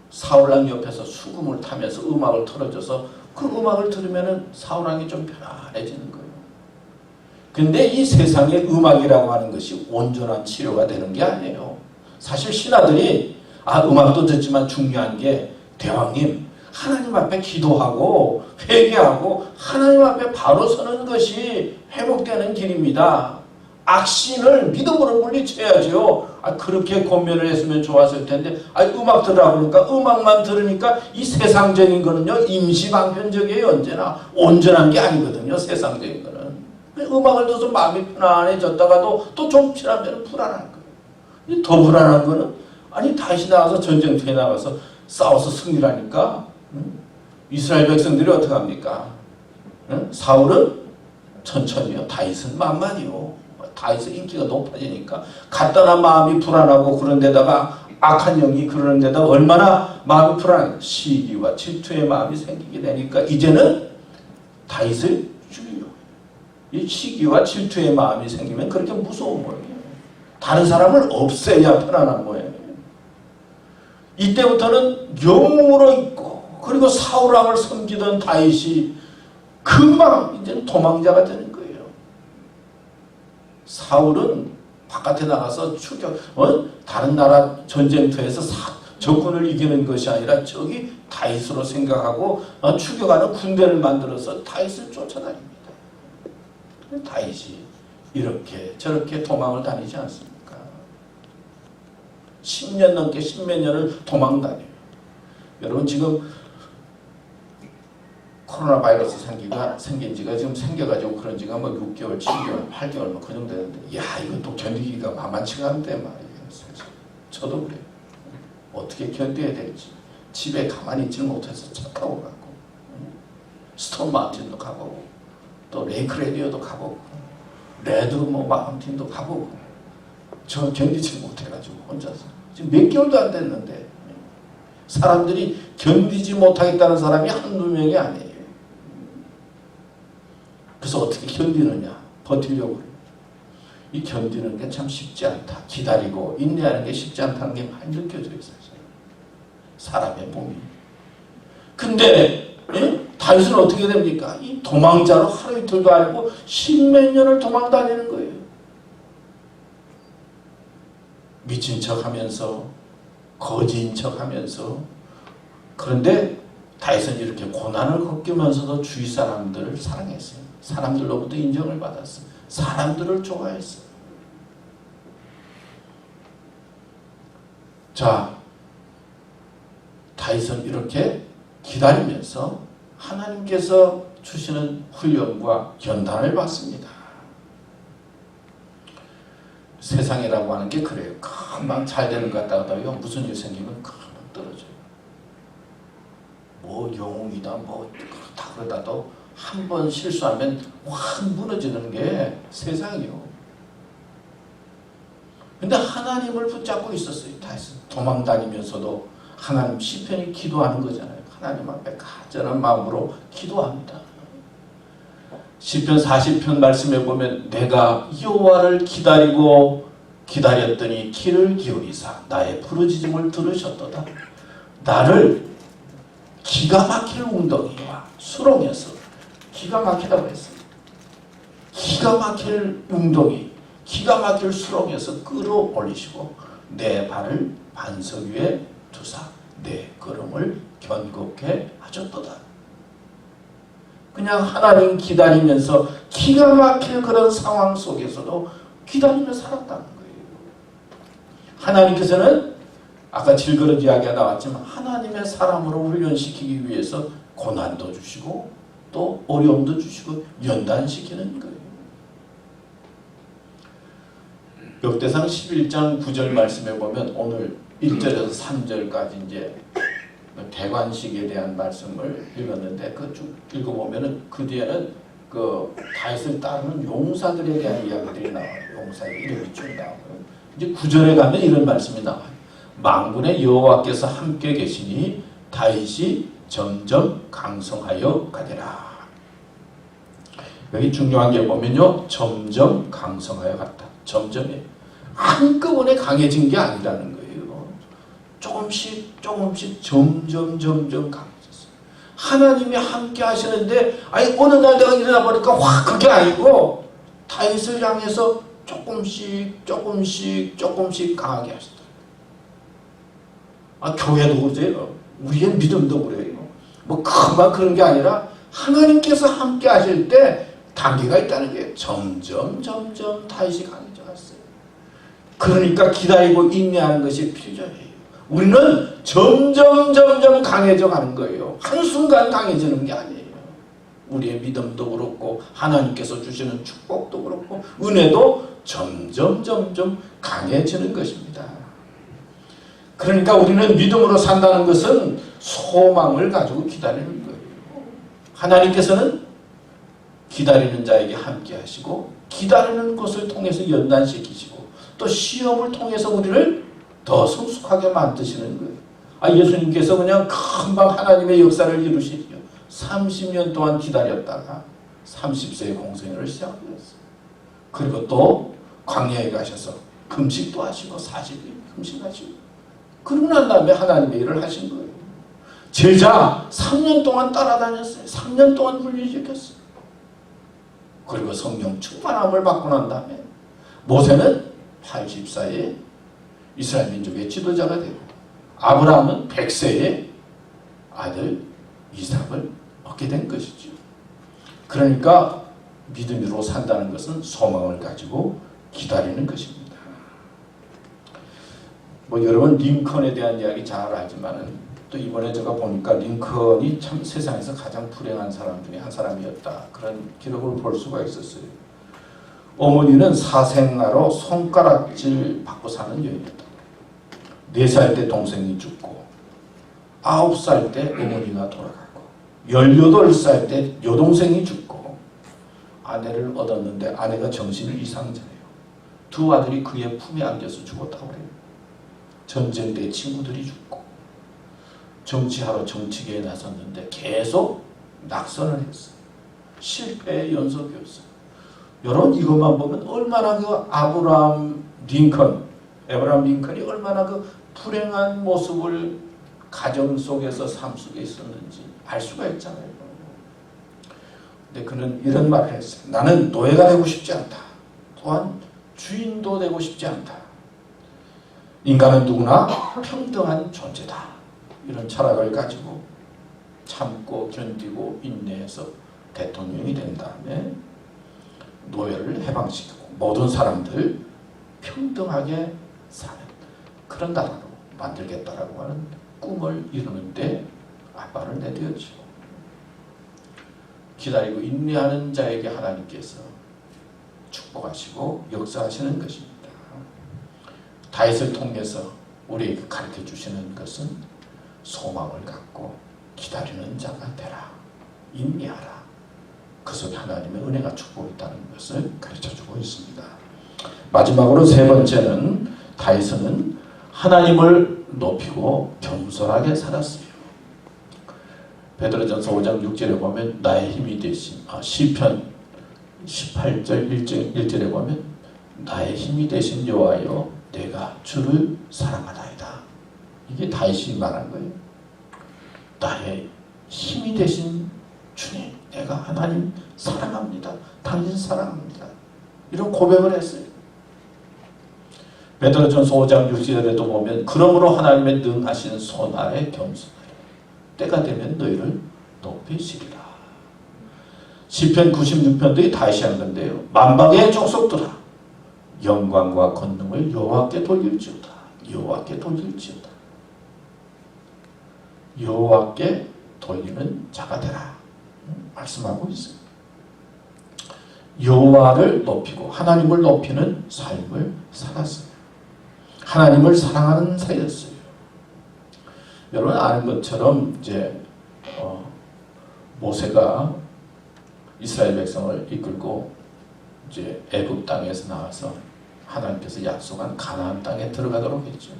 사울왕 옆에서 수금을 타면서 음악을 틀어줘서 그 음악을 들으면은 사울왕이 좀 편안해지는 거예요. 근데 이 세상의 음악이라고 하는 것이 온전한 치료가 되는 게 아니에요. 사실 신하들이 음악도 듣지만 중요한 게, 대왕님, 하나님 앞에 기도하고 회개하고 하나님 앞에 바로 서는 것이 회복되는 길입니다. 악신을 믿음으로 물리쳐야죠. 그렇게 권면을 했으면 좋았을 텐데, 음악 들으라고 그러니까 음악만 들으니까 이 세상적인 거는요, 임시방편적이에요. 언제나 온전한 게 아니거든요. 세상적인 거는. 음악을 들어서 마음이 편안해졌다가도 또 좀 지나면 불안한 거예요. 더 불안한 거는, 다시 나가서 전쟁터에 나가서 싸워서 승리를 하니까 이스라엘 백성들이 어떻게 합니까? 사울은 천천히요, 다윗은 만만히요. 다윗의 인기가 높아지니까 간단한 마음이 불안하고, 그런 데다가 악한 영이 그러는 데다가 얼마나 마음이 불안해, 시기와 질투의 마음이 생기게 되니까 이제는 다윗을 죽이려. 이 시기와 질투의 마음이 생기면 그렇게 무서운 거예요. 다른 사람을 없애야 편안한 거예요. 이때부터는 영웅으로 있고, 그리고 사울왕을 섬기던 다윗이 금방 이제는 도망자가 되는 거예요. 사울은 바깥에 나가서 다른 나라 전쟁터에서 적군을 이기는 것이 아니라 저기 다윗으로 생각하고 추격하는 군대를 만들어서 다윗을 쫓아다닙니다. 다윗이 이렇게 저렇게 도망을 다니지 않습니까? 10년 넘게 10몇 년을 도망 다녀요. 여러분, 지금 코로나 바이러스 생긴 지가 지금 생겨가지고 그런 지가 6개월, 7개월, 8개월 그 정도 되는데, 이것도 견디기가 만만치가 않대 말이에요. 사실 저도 그래요. 어떻게 견뎌야 될지. 집에 가만히 있지 못해서 차 타고 가고, 스톤 마운틴도 가보고, 또 레이크 레디오도 가보고, 레드 마운틴도 가보고, 저 견디지 못해가지고 혼자서 지금 몇 개월도 안 됐는데, 사람들이 견디지 못하겠다는 사람이 한두 명이 아니에요. 그래서 어떻게 견디느냐? 버티려고 그래요. 이 견디는 게 참 쉽지 않다. 기다리고 인내하는 게 쉽지 않다는 게 많이 느껴져요. 사실 사람의 몸이. 근데 다윗은 어떻게 됩니까? 이 도망자로 하루 이틀도 아니고 10몇 년을 도망 다니는 거예요. 미친 척하면서, 거지인 척하면서. 그런데 다윗은 이렇게 고난을 겪으면서도 주위 사람들을 사랑했어요. 사람들로부터 인정을 받았어요. 사람들을 좋아했어요. 자, 다윗은 이렇게 기다리면서 하나님께서 주시는 훈련과 견단을 받습니다. 세상이라고 하는 게 그래요. 금방 잘 되는 것 같다가 무슨 일 생기면 금방 떨어져요. 영웅이다 다 그러다도 한 번 실수하면 확 무너지는 게 세상이요. 근데 하나님을 붙잡고 있었어요. 다윗은 도망 다니면서도 하나님, 시편이 기도하는 거잖아요. 하나님 앞에 간절한 마음으로 기도합니다. 시편 40편 말씀에 보면, 내가 여호와를 기다렸더니 귀를 기울이사 나의 부르짖음을 들으셨도다. 나를 기가 막힐 웅덩이와 수렁에서, 기가 막히다고 했습니다. 기가 막힐 웅덩이, 기가 막힐 수렁에서 끌어올리시고 내 발을 반석 위에 두사 내 걸음을 견고케 하셨도다. 그냥 하나님 기다리면서 기가 막힐 그런 상황 속에서도 기다리며 살았다는 거예요. 하나님께서는 아까 질그릇 이야기가 나왔지만 하나님의 사람으로 훈련시키기 위해서 고난도 주시고 또 어려움도 주시고 연단시키는 거예요. 역대상 11장 9절 말씀에 보면 오늘 1절에서 3절까지 이제 대관식에 대한 말씀을 읽었는데 그 쭉 읽어보면은 그 뒤에는 그 다윗을 따르는 용사들에 대한 이야기들이 나와요. 용사의 이름이 쭉 나와요. 이제 9절에 가면 이런 말씀이 나와요. 만군의 여호와께서 함께 계시니 다윗이 점점 강성하여 가더라. 여기 중요한 게 보면요, 점점 강성하여 갔다. 점점이 한꺼번에 강해진 게 아니라는 거예요. 조금씩 점점 강해졌어요. 하나님이 함께 하시는데 아니 어느 날 내가 일어나 보니까 확 그게 아니고 다윗을 향해서 조금씩 강하게 하시다. 교회도 그러세요. 우리의 믿음도 그래요. 뭐 금방 그런 게 아니라 하나님께서 함께 하실 때 단계가 있다는 게 점점 다윗이 강해져 갔어요. 그러니까 기다리고 인내하는 것이 필요해요. 우리는 점점 강해져 가는 거예요. 한순간 강해지는 게 아니에요. 우리의 믿음도 그렇고 하나님께서 주시는 축복도 그렇고 은혜도 점점 강해지는 것입니다. 그러니까 우리는 믿음으로 산다는 것은 소망을 가지고 기다리는 거예요. 하나님께서는 기다리는 자에게 함께 하시고 기다리는 것을 통해서 연단시키시고 또 시험을 통해서 우리를 더 성숙하게 만드시는 거예요. 예수님께서 그냥 금방 하나님의 역사를 이루시죠. 30년 동안 기다렸다가 30세의 공생애를 시작하셨어요. 그리고 또 광야에 가셔서 금식도 하시고 40일 금식하시고 그러고 난 다음에 하나님의 일을 하신 거예요. 제자 3년 동안 따라다녔어요. 3년 동안 훈련시켰어요. 그리고 성령 충만함을 받고 난 다음에 모세는 84에 이스라엘 민족의 지도자가 되고 아브라함은 100세에 아들 이삭을 얻게 된 것이죠. 그러니까 믿음으로 산다는 것은 소망을 가지고 기다리는 것입니다. 여러분 링컨에 대한 이야기 잘 알지만은 또 이번에 제가 보니까 링컨이 참 세상에서 가장 불행한 사람 중에 한 사람이었다. 그런 기록을 볼 수가 있었어요. 어머니는 사생아로 손가락질 받고 사는 여인이었다. 4살 때 동생이 죽고 9살 때 어머니가 돌아가고 18살 때 여동생이 죽고 아내를 얻었는데 아내가 정신이 이상자예요. 2 아들이 그의 품에 안겨서 죽었다고 그래요. 전쟁 때 친구들이 죽고 정치하러 정치계에 나섰는데 계속 낙선을 했어요. 실패의 연속이었어요. 여러분 이것만 보면 얼마나 그 에브라함 링컨이 얼마나 그 불행한 모습을 가정 속에서 삶 속에 있었는지 알 수가 있잖아요. 근데 그는 이런 말을 했어요. 나는 노예가 되고 싶지 않다. 또한 주인도 되고 싶지 않다. 인간은 누구나 평등한 존재다. 이런 철학을 가지고 참고 견디고 인내해서 대통령이 된 다음에 노예를 해방시키고 모든 사람들 평등하게 사는 그런 나라로 만들겠다라고 하는 꿈을 이루는데 앞발을 내디었죠. 기다리고 인내하는 자에게 하나님께서 축복하시고 역사하시는 것입니다. 다윗을 통해서 우리에게 가르쳐 주시는 것은 소망을 갖고 기다리는 자가 되라. 인내하라. 그 속에 하나님의 은혜가 축복이 있다는 것을 가르쳐주고 있습니다. 마지막으로 3번째는 다윗은 하나님을 높이고 겸손하게 살았어요. 베드로전서 5장 6절에 보면 나의 힘이 되신 시편 18절 1절에 보면 나의 힘이 되신 여호와여 내가 주를 사랑하나이다. 이게 다윗이 말한 거예요. 나의 힘이 되신 주님, 내가 하나님 사랑합니다. 당신 사랑합니다. 이런 고백을 했어요. 베드로전서 5장 6절에도 보면 그러므로 하나님의 능하신 손 아래 겸손하라. 때가 되면 너희를 높이시리라. 시편 96편도 다시 한 건데요. 만방의 족속들아 영광과 권능을 여호와께 돌릴지어다. 여호와께 돌릴지어다. 여호와께 돌리는 자가 되라. 말씀하고 있어요. 여호와를 높이고 하나님을 높이는 삶을 살았어요. 하나님을 사랑하는 사이였어요. 여러분 아는 것처럼 이제 모세가 이스라엘 백성을 이끌고 이제 애굽 땅에서 나와서 하나님께서 약속한 가나안 땅에 들어가도록 했죠.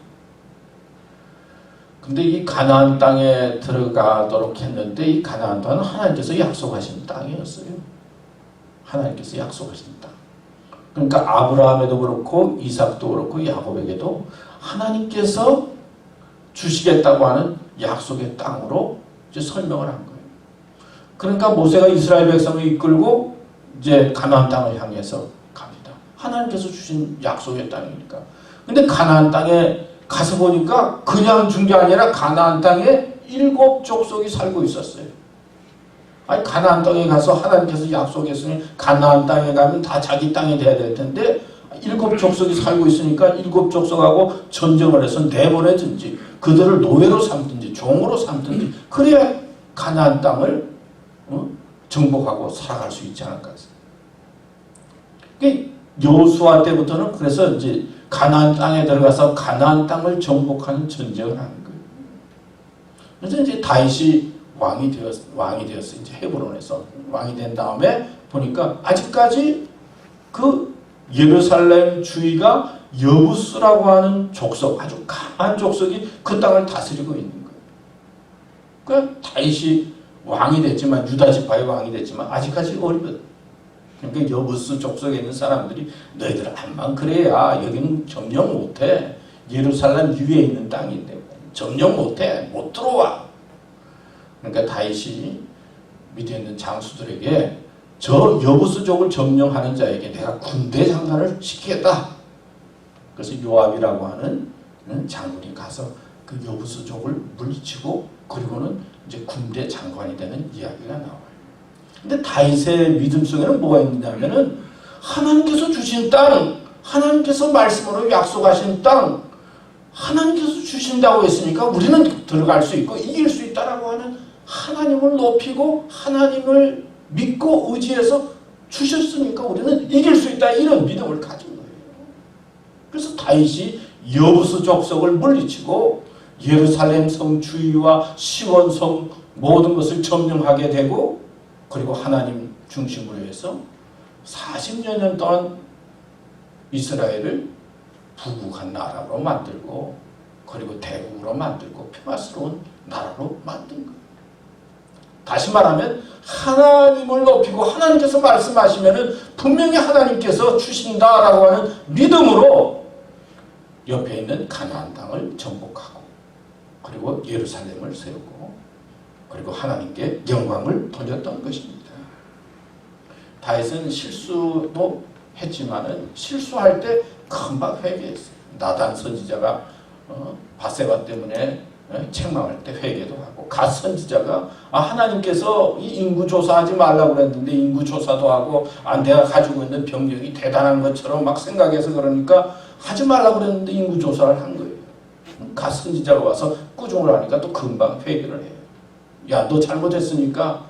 근데 이 가나안 땅에 들어가도록 했는데 이 가나안 땅은 하나님께서 약속하신 땅이었어요. 하나님께서 약속하신 땅. 그러니까 아브라함에도 그렇고 이삭도 그렇고 야곱에게도 하나님께서 주시겠다고 하는 약속의 땅으로 이제 설명을 한 거예요. 그러니까 모세가 이스라엘 백성을 이끌고 이제 가나안 땅을 향해서 갑니다. 하나님께서 주신 약속의 땅이니까. 근데 가나안 땅에 가서 보니까 그냥 준 게 아니라 가나안 땅에 7 족속이 살고 있었어요. 아니 가나안 땅에 가서 하나님께서 약속했으니 가나안 땅에 가면 다 자기 땅이 돼야 될 텐데 7 족속이 살고 있으니까 7 족속하고 전쟁을 해서 내보내든지 그들을 노예로 삼든지 종으로 삼든지 그래야 가나안 땅을 정복하고 살아갈 수 있지 않을까. 여호수아 때부터는 그래서 이제 가나안 땅에 들어가서 가나안 땅을 정복하는 전쟁을 하는 거예요. 그래서 이제 다윗이 왕이 되었어. 이제 헤브론에서 왕이 된 다음에 보니까 아직까지 그 예루살렘 주위가 여부스라고 하는 족속, 아주 강한 족속이 그 땅을 다스리고 있는 거예요. 그러니까 다윗이 왕이 됐지만 유다 지파의 왕이 됐지만 아직까지 어리거든. 그러니까 여부스 족속에 있는 사람들이 너희들 암만 그래야 여기는 점령 못해. 예루살렘 위에 있는 땅인데 점령 못해. 못 들어와. 그러니까 다윗이 밑에 있는 장수들에게 저 여부스족을 점령하는 자에게 내가 군대 장관을 시키겠다. 그래서 요압이라고 하는 장군이 가서 그 여부스족을 물리치고 그리고는 이제 군대 장관이 되는 이야기가 나와요. 근데 다윗의 믿음 속에는 뭐가 있느냐면은 하나님께서 주신 땅, 하나님께서 말씀으로 약속하신 땅, 하나님께서 주신다고 했으니까 우리는 들어갈 수 있고 이길 수 있다라고 하는 하나님을 높이고 하나님을 믿고 의지해서 주셨으니까 우리는 이길 수 있다 이런 믿음을 가진 거예요. 그래서 다윗이 여부스 족속을 물리치고 예루살렘 성 주위와 시온 성 모든 것을 점령하게 되고 그리고 하나님 중심으로 해서 40여 년 동안 이스라엘을 부국한 나라로 만들고 그리고 대국으로 만들고 평화스러운 나라로 만든 거예요. 다시 말하면 하나님을 높이고 하나님께서 말씀하시면은 분명히 하나님께서 주신다라고 하는 믿음으로 옆에 있는 가나안 땅을 정복하고 그리고 예루살렘을 세우고 그리고 하나님께 영광을 돌렸던 것입니다. 다윗은 실수도 했지만은 실수할 때 금방 회개했어요. 나단 선지자가 바세바 때문에 책망할 때 회개도 하고 갓 선지자가 하나님께서 이 인구 조사하지 말라고 그랬는데 인구 조사도 하고 내가 가지고 있는 병력이 대단한 것처럼 막 생각해서 그러니까 하지 말라고 그랬는데 인구 조사를 한 거예요. 갓 선지자가 와서 꾸중을 하니까 또 금방 회개를 해요. 야, 너 잘못했으니까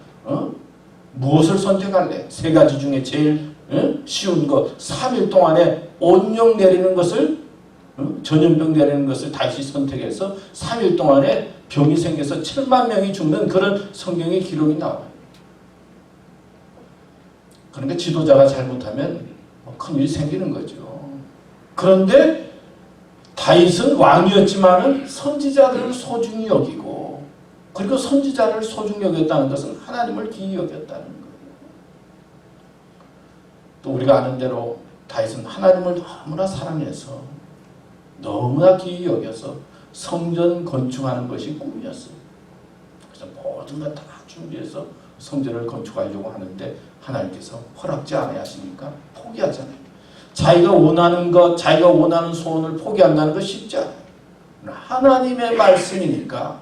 무엇을 선택할래? 3가지 중에 제일 쉬운 거 3일 동안에 온영 내리는 것을 전염병 내리는 것을 다시 선택해서 3일 동안에 병이 생겨서 7만 명이 죽는 그런 성경의 기록이 나와요. 그러니까 지도자가 잘못하면 큰일이 생기는 거죠. 그런데 다윗은 왕이었지만은 선지자들을 소중히 여기고 그리고 선지자를 소중히 여겼다는 것은 하나님을 기이 여겼다는 거예요. 또 우리가 아는 대로 다윗은 하나님을 너무나 사랑해서 너무나 기이 여겨서 성전 건축하는 것이 꿈이었어요. 그래서 모든 것 다 준비해서 성전을 건축하려고 하는데 하나님께서 허락지 않아야 하시니까 포기하잖아요. 자기가 원하는 것, 자기가 원하는 소원을 포기한다는 것 쉽지 않아요. 하나님의 말씀이니까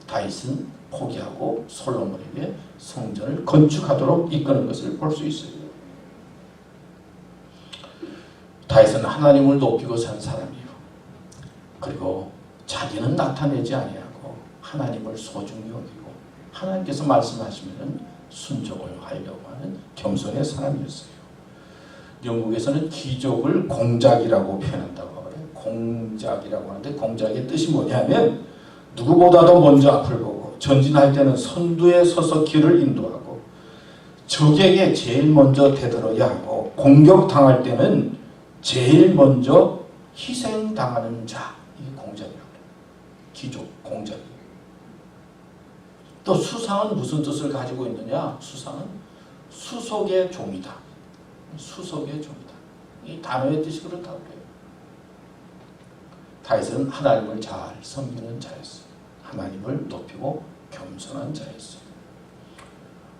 다윗은 포기하고 솔로몬에게 성전을 건축하도록 이끄는 것을 볼 수 있어요. 다윗은 하나님을 높이고 산 사람이에요. 그리고 자기는 나타내지 아니하고 하나님을 소중히 여기고 하나님께서 말씀하시면 순종을 하려고 하는 겸손의 사람이었어요. 영국에서는 귀족을 공작이라고 표현한다고 그래요. 공작이라고 하는데 공작의 뜻이 뭐냐면 누구보다도 먼저 앞을 보고 전진할 때는 선두에 서서 길을 인도하고 적에게 제일 먼저 되들어야 하고 공격당할 때는 제일 먼저 희생당하는 자, 이게 공작이라고 해요. 귀족, 공작이. 또 수상은 무슨 뜻을 가지고 있느냐? 수상은 수속의 종이다. 수속의 종이다. 이 단어의 뜻이 그렇다고 해요. 다윗은 하나님을 잘 섬기는 자였어요. 하나님을 높이고 겸손한 자였어요.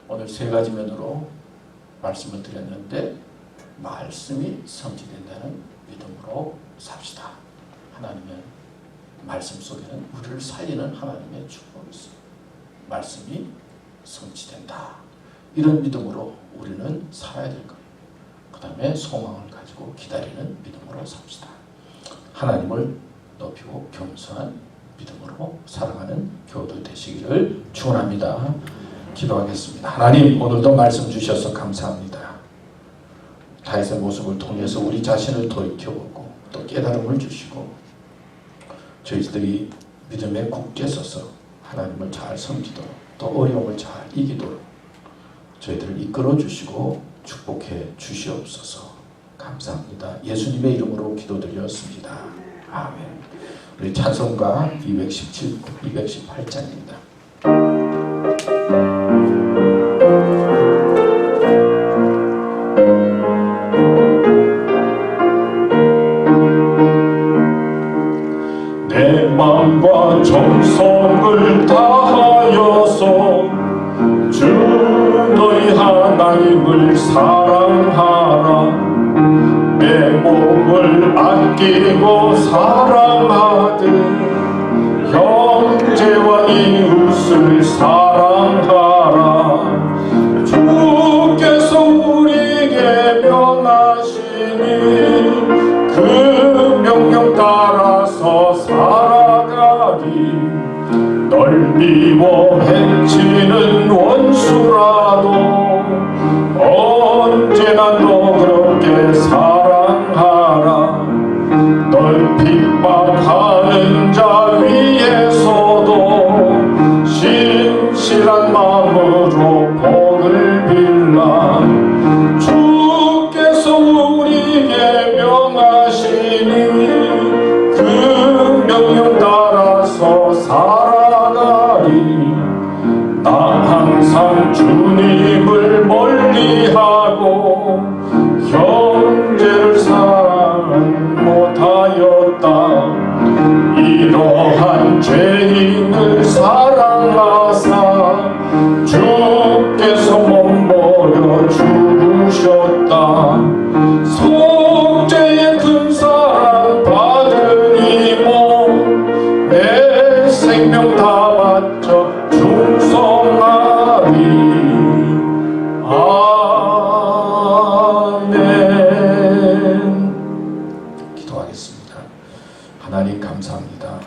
오늘 세 가지 면으로 말씀을 드렸는데 말씀이 성취된다는 믿음으로 삽시다. 하나님의 말씀 속에는 우리를 살리는 하나님의 축복이 있어요. 말씀이 성취된다. 이런 믿음으로 우리는 살아야 될 거예요. 그 다음에 소망을 가지고 기다리는 믿음으로 삽시다. 하나님을 높이고 겸손한 믿음으로 살아가는 교우들 되시기를 축원합니다. 기도하겠습니다. 하나님, 오늘도 말씀 주셔서 감사합니다. 다윗의 모습을 통해서 우리 자신을 돌이켜보고 또 깨달음을 주시고 저희들이 믿음에 굳게 서서 하나님을 잘 섬기도록 또 어려움을 잘 이기도록 저희들을 이끌어 주시고 축복해 주시옵소서. 감사합니다. 예수님의 이름으로 기도드렸습니다. 아멘. 우리 찬송가 218장입니다. 내 마음과 정성을 다하여서 주 너희 하나님을 사랑하라. 내 몸을 아끼고 사랑하듯 형제와 이웃을 사랑하라. 주께서 우리에게 명하시니 그 명령 따라서 살아가리. 널 미워 해치는 원수라도 언제나 너 그렇게 사랑하라. 널 핍박하는 자 위에서도 신실한 마음으로 복을 빌라. 주께서 우리에게 명하시니 그 명령 따라서 살아가리. 나 항상 주님을 멀리하고 형제를 사랑 못하였다. 이러한 죄인을 사랑하사 주께서 몸버려 죽으셨다. 속죄의 큰 사랑 받으니모 내 생명 다 바쳐 충성하리. 아멘. 기도하겠습니다. 하나님 감사합니다.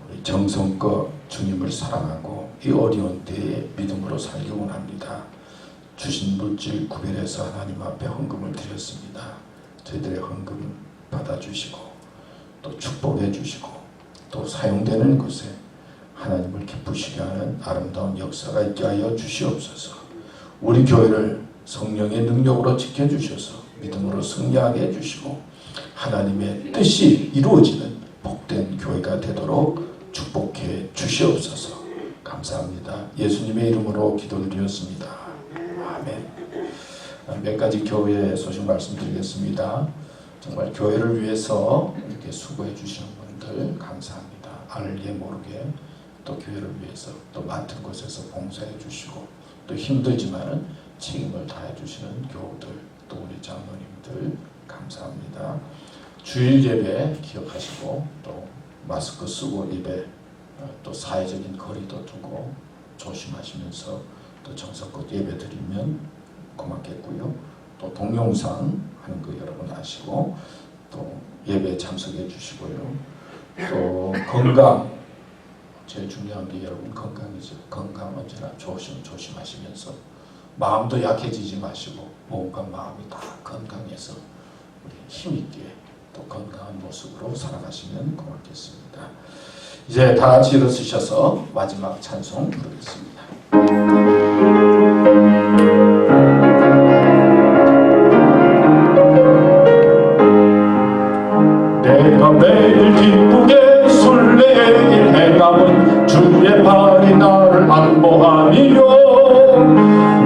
우리 정성껏 주님을 사랑하고 이 어려운 때에 믿음으로 살기 원합니다. 주신 물질 구별해서 하나님 앞에 헌금을 드렸습니다. 저희들의 헌금 받아주시고 또 축복해 주시고 또 사용되는 것에 하나님을 기쁘시게 하는 아름다운 역사가 있게 하여 주시옵소서. 우리 교회를 성령의 능력으로 지켜주셔서 믿음으로 승리하게 해주시고 하나님의 뜻이 이루어지는 복된 교회가 되도록 축복해 주시옵소서. 감사합니다. 예수님의 이름으로 기도드렸습니다. 아멘. 몇 가지 교회 소식 말씀드리겠습니다. 정말 교회를 위해서 이렇게 수고해 주시는 분들 감사합니다. 알게 모르게 또 교회를 위해서 또 맡은 곳에서 봉사해 주시고 또 힘들지만은 책임을 다해 주시는 교우들 또 우리 장로님들 감사합니다. 주일 예배 기억하시고 또 마스크 쓰고 예배 또 사회적인 거리도 두고 조심하시면서 또 정성껏 예배 드리면 고맙겠고요. 또 동영상 하는 거 여러분 아시고 또 예배에 참석해 주시고요. 또 건강, 제일 중요한 게 여러분 건강이죠. 건강 언제나 조심하시면서 마음도 약해지지 마시고 몸과 마음이 다 건강해서 우리 힘있게 또 건강한 모습으로 살아가시면 고맙겠습니다. 이제 다 같이 일어서셔서 마지막 찬송 부르겠습니다. 내가 매일 기쁘게 순례의 길 행함은 주의 발이 나를 안보하니요.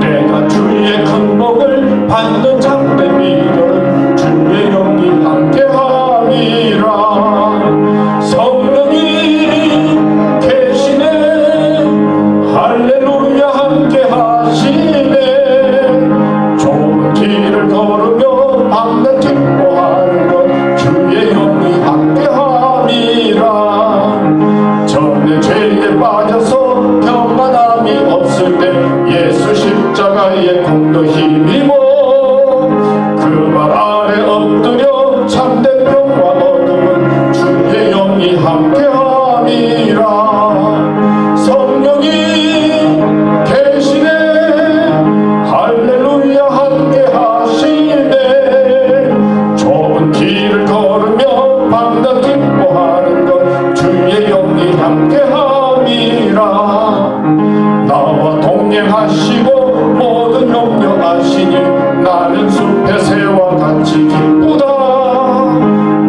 내가 주의 큰 복을 받는 참된 비결은 주의 영이 함께함이라. 성령이 계시네 할렐루야 함께하시네. 좁은 길을 걸으며 밤낮 기뻐하는 것 주의 영이 함께함이라. 전에 죄에 빠져서 평안함이 없을 때 예수 십자가의 공도 힘입어 그 발 아래 엎드려 참된 평화 얻음은 주의 영이 함께함이라. 성령이 계시네 할렐루야 함께하시네. 좁은 길을 걸으며 밤낮 기뻐하는 것 주의 영이 함께함이라. 나와 동행하시고 모든 염려하시니 나는 숲의 새와 같이 기쁘다.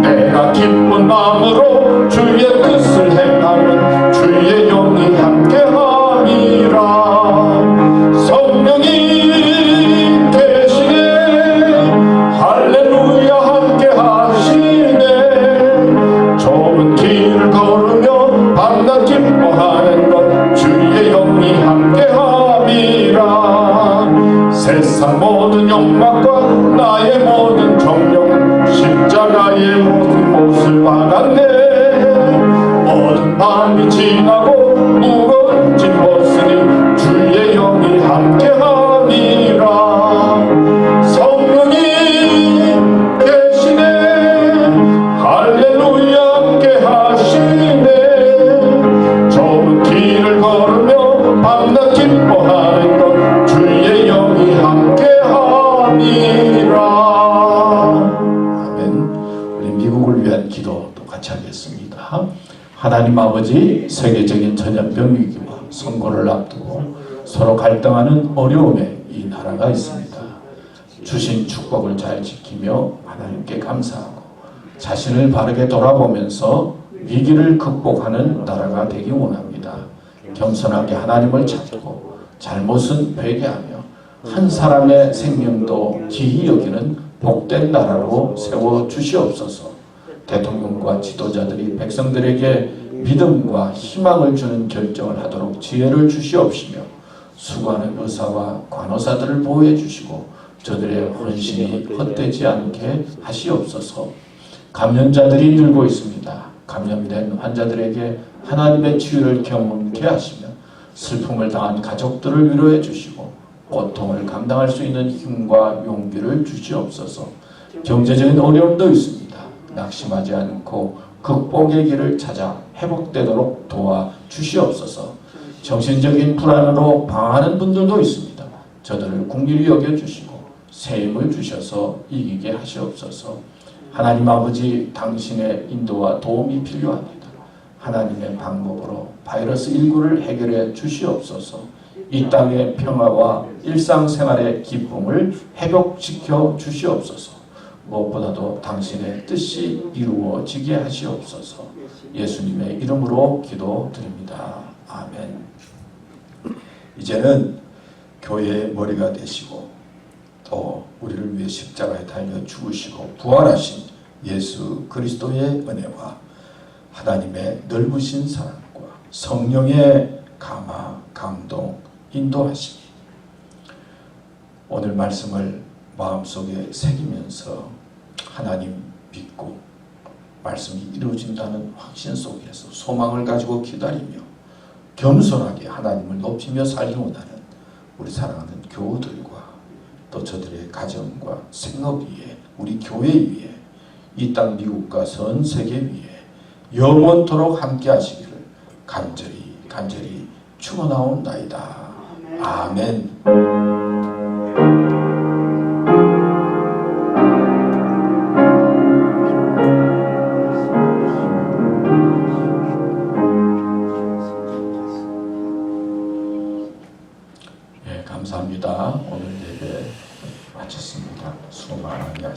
내가 기쁜 마음으로 주의 뜻을 행하면 주의 영이 함께함이라. 성령이 계시네 할렐루야 함께하시네. 좁은 길을 걸으며 밤낮 기뻐하는 것 주의 영이 함께함이라. 세상 모든 욕망과 나의 모든 정욕은 십자가의 모든 못을 받았네. 모든 밤이 지나고 무거운 짐 벗으니 주의 영이 함께함이라. 성령이 계시네 할렐루야 함께하시네. 좁은 길을 걸으며 밤낮 기뻐하는 것 주의 영이 함께함이라. 아멘. 우리 미국을 위한 기도 또 같이 하겠습니다. 하나님 아버지, 세계적인 전염병 위기와 선거를 앞두고 서로 갈등하는 어려움에 이 나라가 있습니다. 주신 축복을 잘 지키며 하나님께 감사하고 자신을 바르게 돌아보면서 위기를 극복하는 나라가 되기 원합니다. 겸손하게 하나님을 찾고 잘못은 회개하며 한 사람의 생명도 기히 여기는 복된 나라로 세워 주시옵소서. 대통령과 지도자들이 백성들에게 믿음과 희망을 주는 결정을 하도록 지혜를 주시옵시며 수고하는 의사와 간호사들을 보호해 주시고 저들의 헌신이 헛되지 않게 하시옵소서. 감염자들이 늘고 있습니다. 감염된 환자들에게 하나님의 치유를 경험케 하시며 슬픔을 당한 가족들을 위로해 주시고 고통을 감당할 수 있는 힘과 용기를 주시옵소서. 경제적인 어려움도 있습니다. 낙심하지 않고 극복의 길을 찾아 회복되도록 도와주시옵소서. 정신적인 불안으로 방황하는 분들도 있습니다. 저들을 긍휼히 여겨주시고 새 힘을 주셔서 이기게 하시옵소서. 하나님 아버지, 당신의 인도와 도움이 필요합니다. 하나님의 방법으로 바이러스19를 해결해 주시옵소서. 이 땅의 평화와 일상생활의 기쁨을 회복시켜 주시옵소서. 무엇보다도 당신의 뜻이 이루어지게 하시옵소서. 예수님의 이름으로 기도드립니다. 아멘. 이제는 교회의 머리가 되시고 또 우리를 위해 십자가에 달려 죽으시고 부활하신 예수 그리스도의 은혜와 하나님의 넓으신 사랑과 성령의 감화, 감동, 인도하심이 오늘 말씀을 마음속에 새기면서 하나님 믿고 말씀이 이루어진다는 확신 속에서 소망을 가지고 기다리며 겸손하게 하나님을 높이며 살기 원하는 우리 사랑하는 교우들과 또 저들의 가정과 생업 위에 우리 교회 위에 이 땅 미국과 전 세계 위에 영원토록 함께 하시기를 간절히 축원하옵나이다. 아멘. 감사합니다. 오늘 예배 마쳤습니다. 수고 많이 하셨습니다.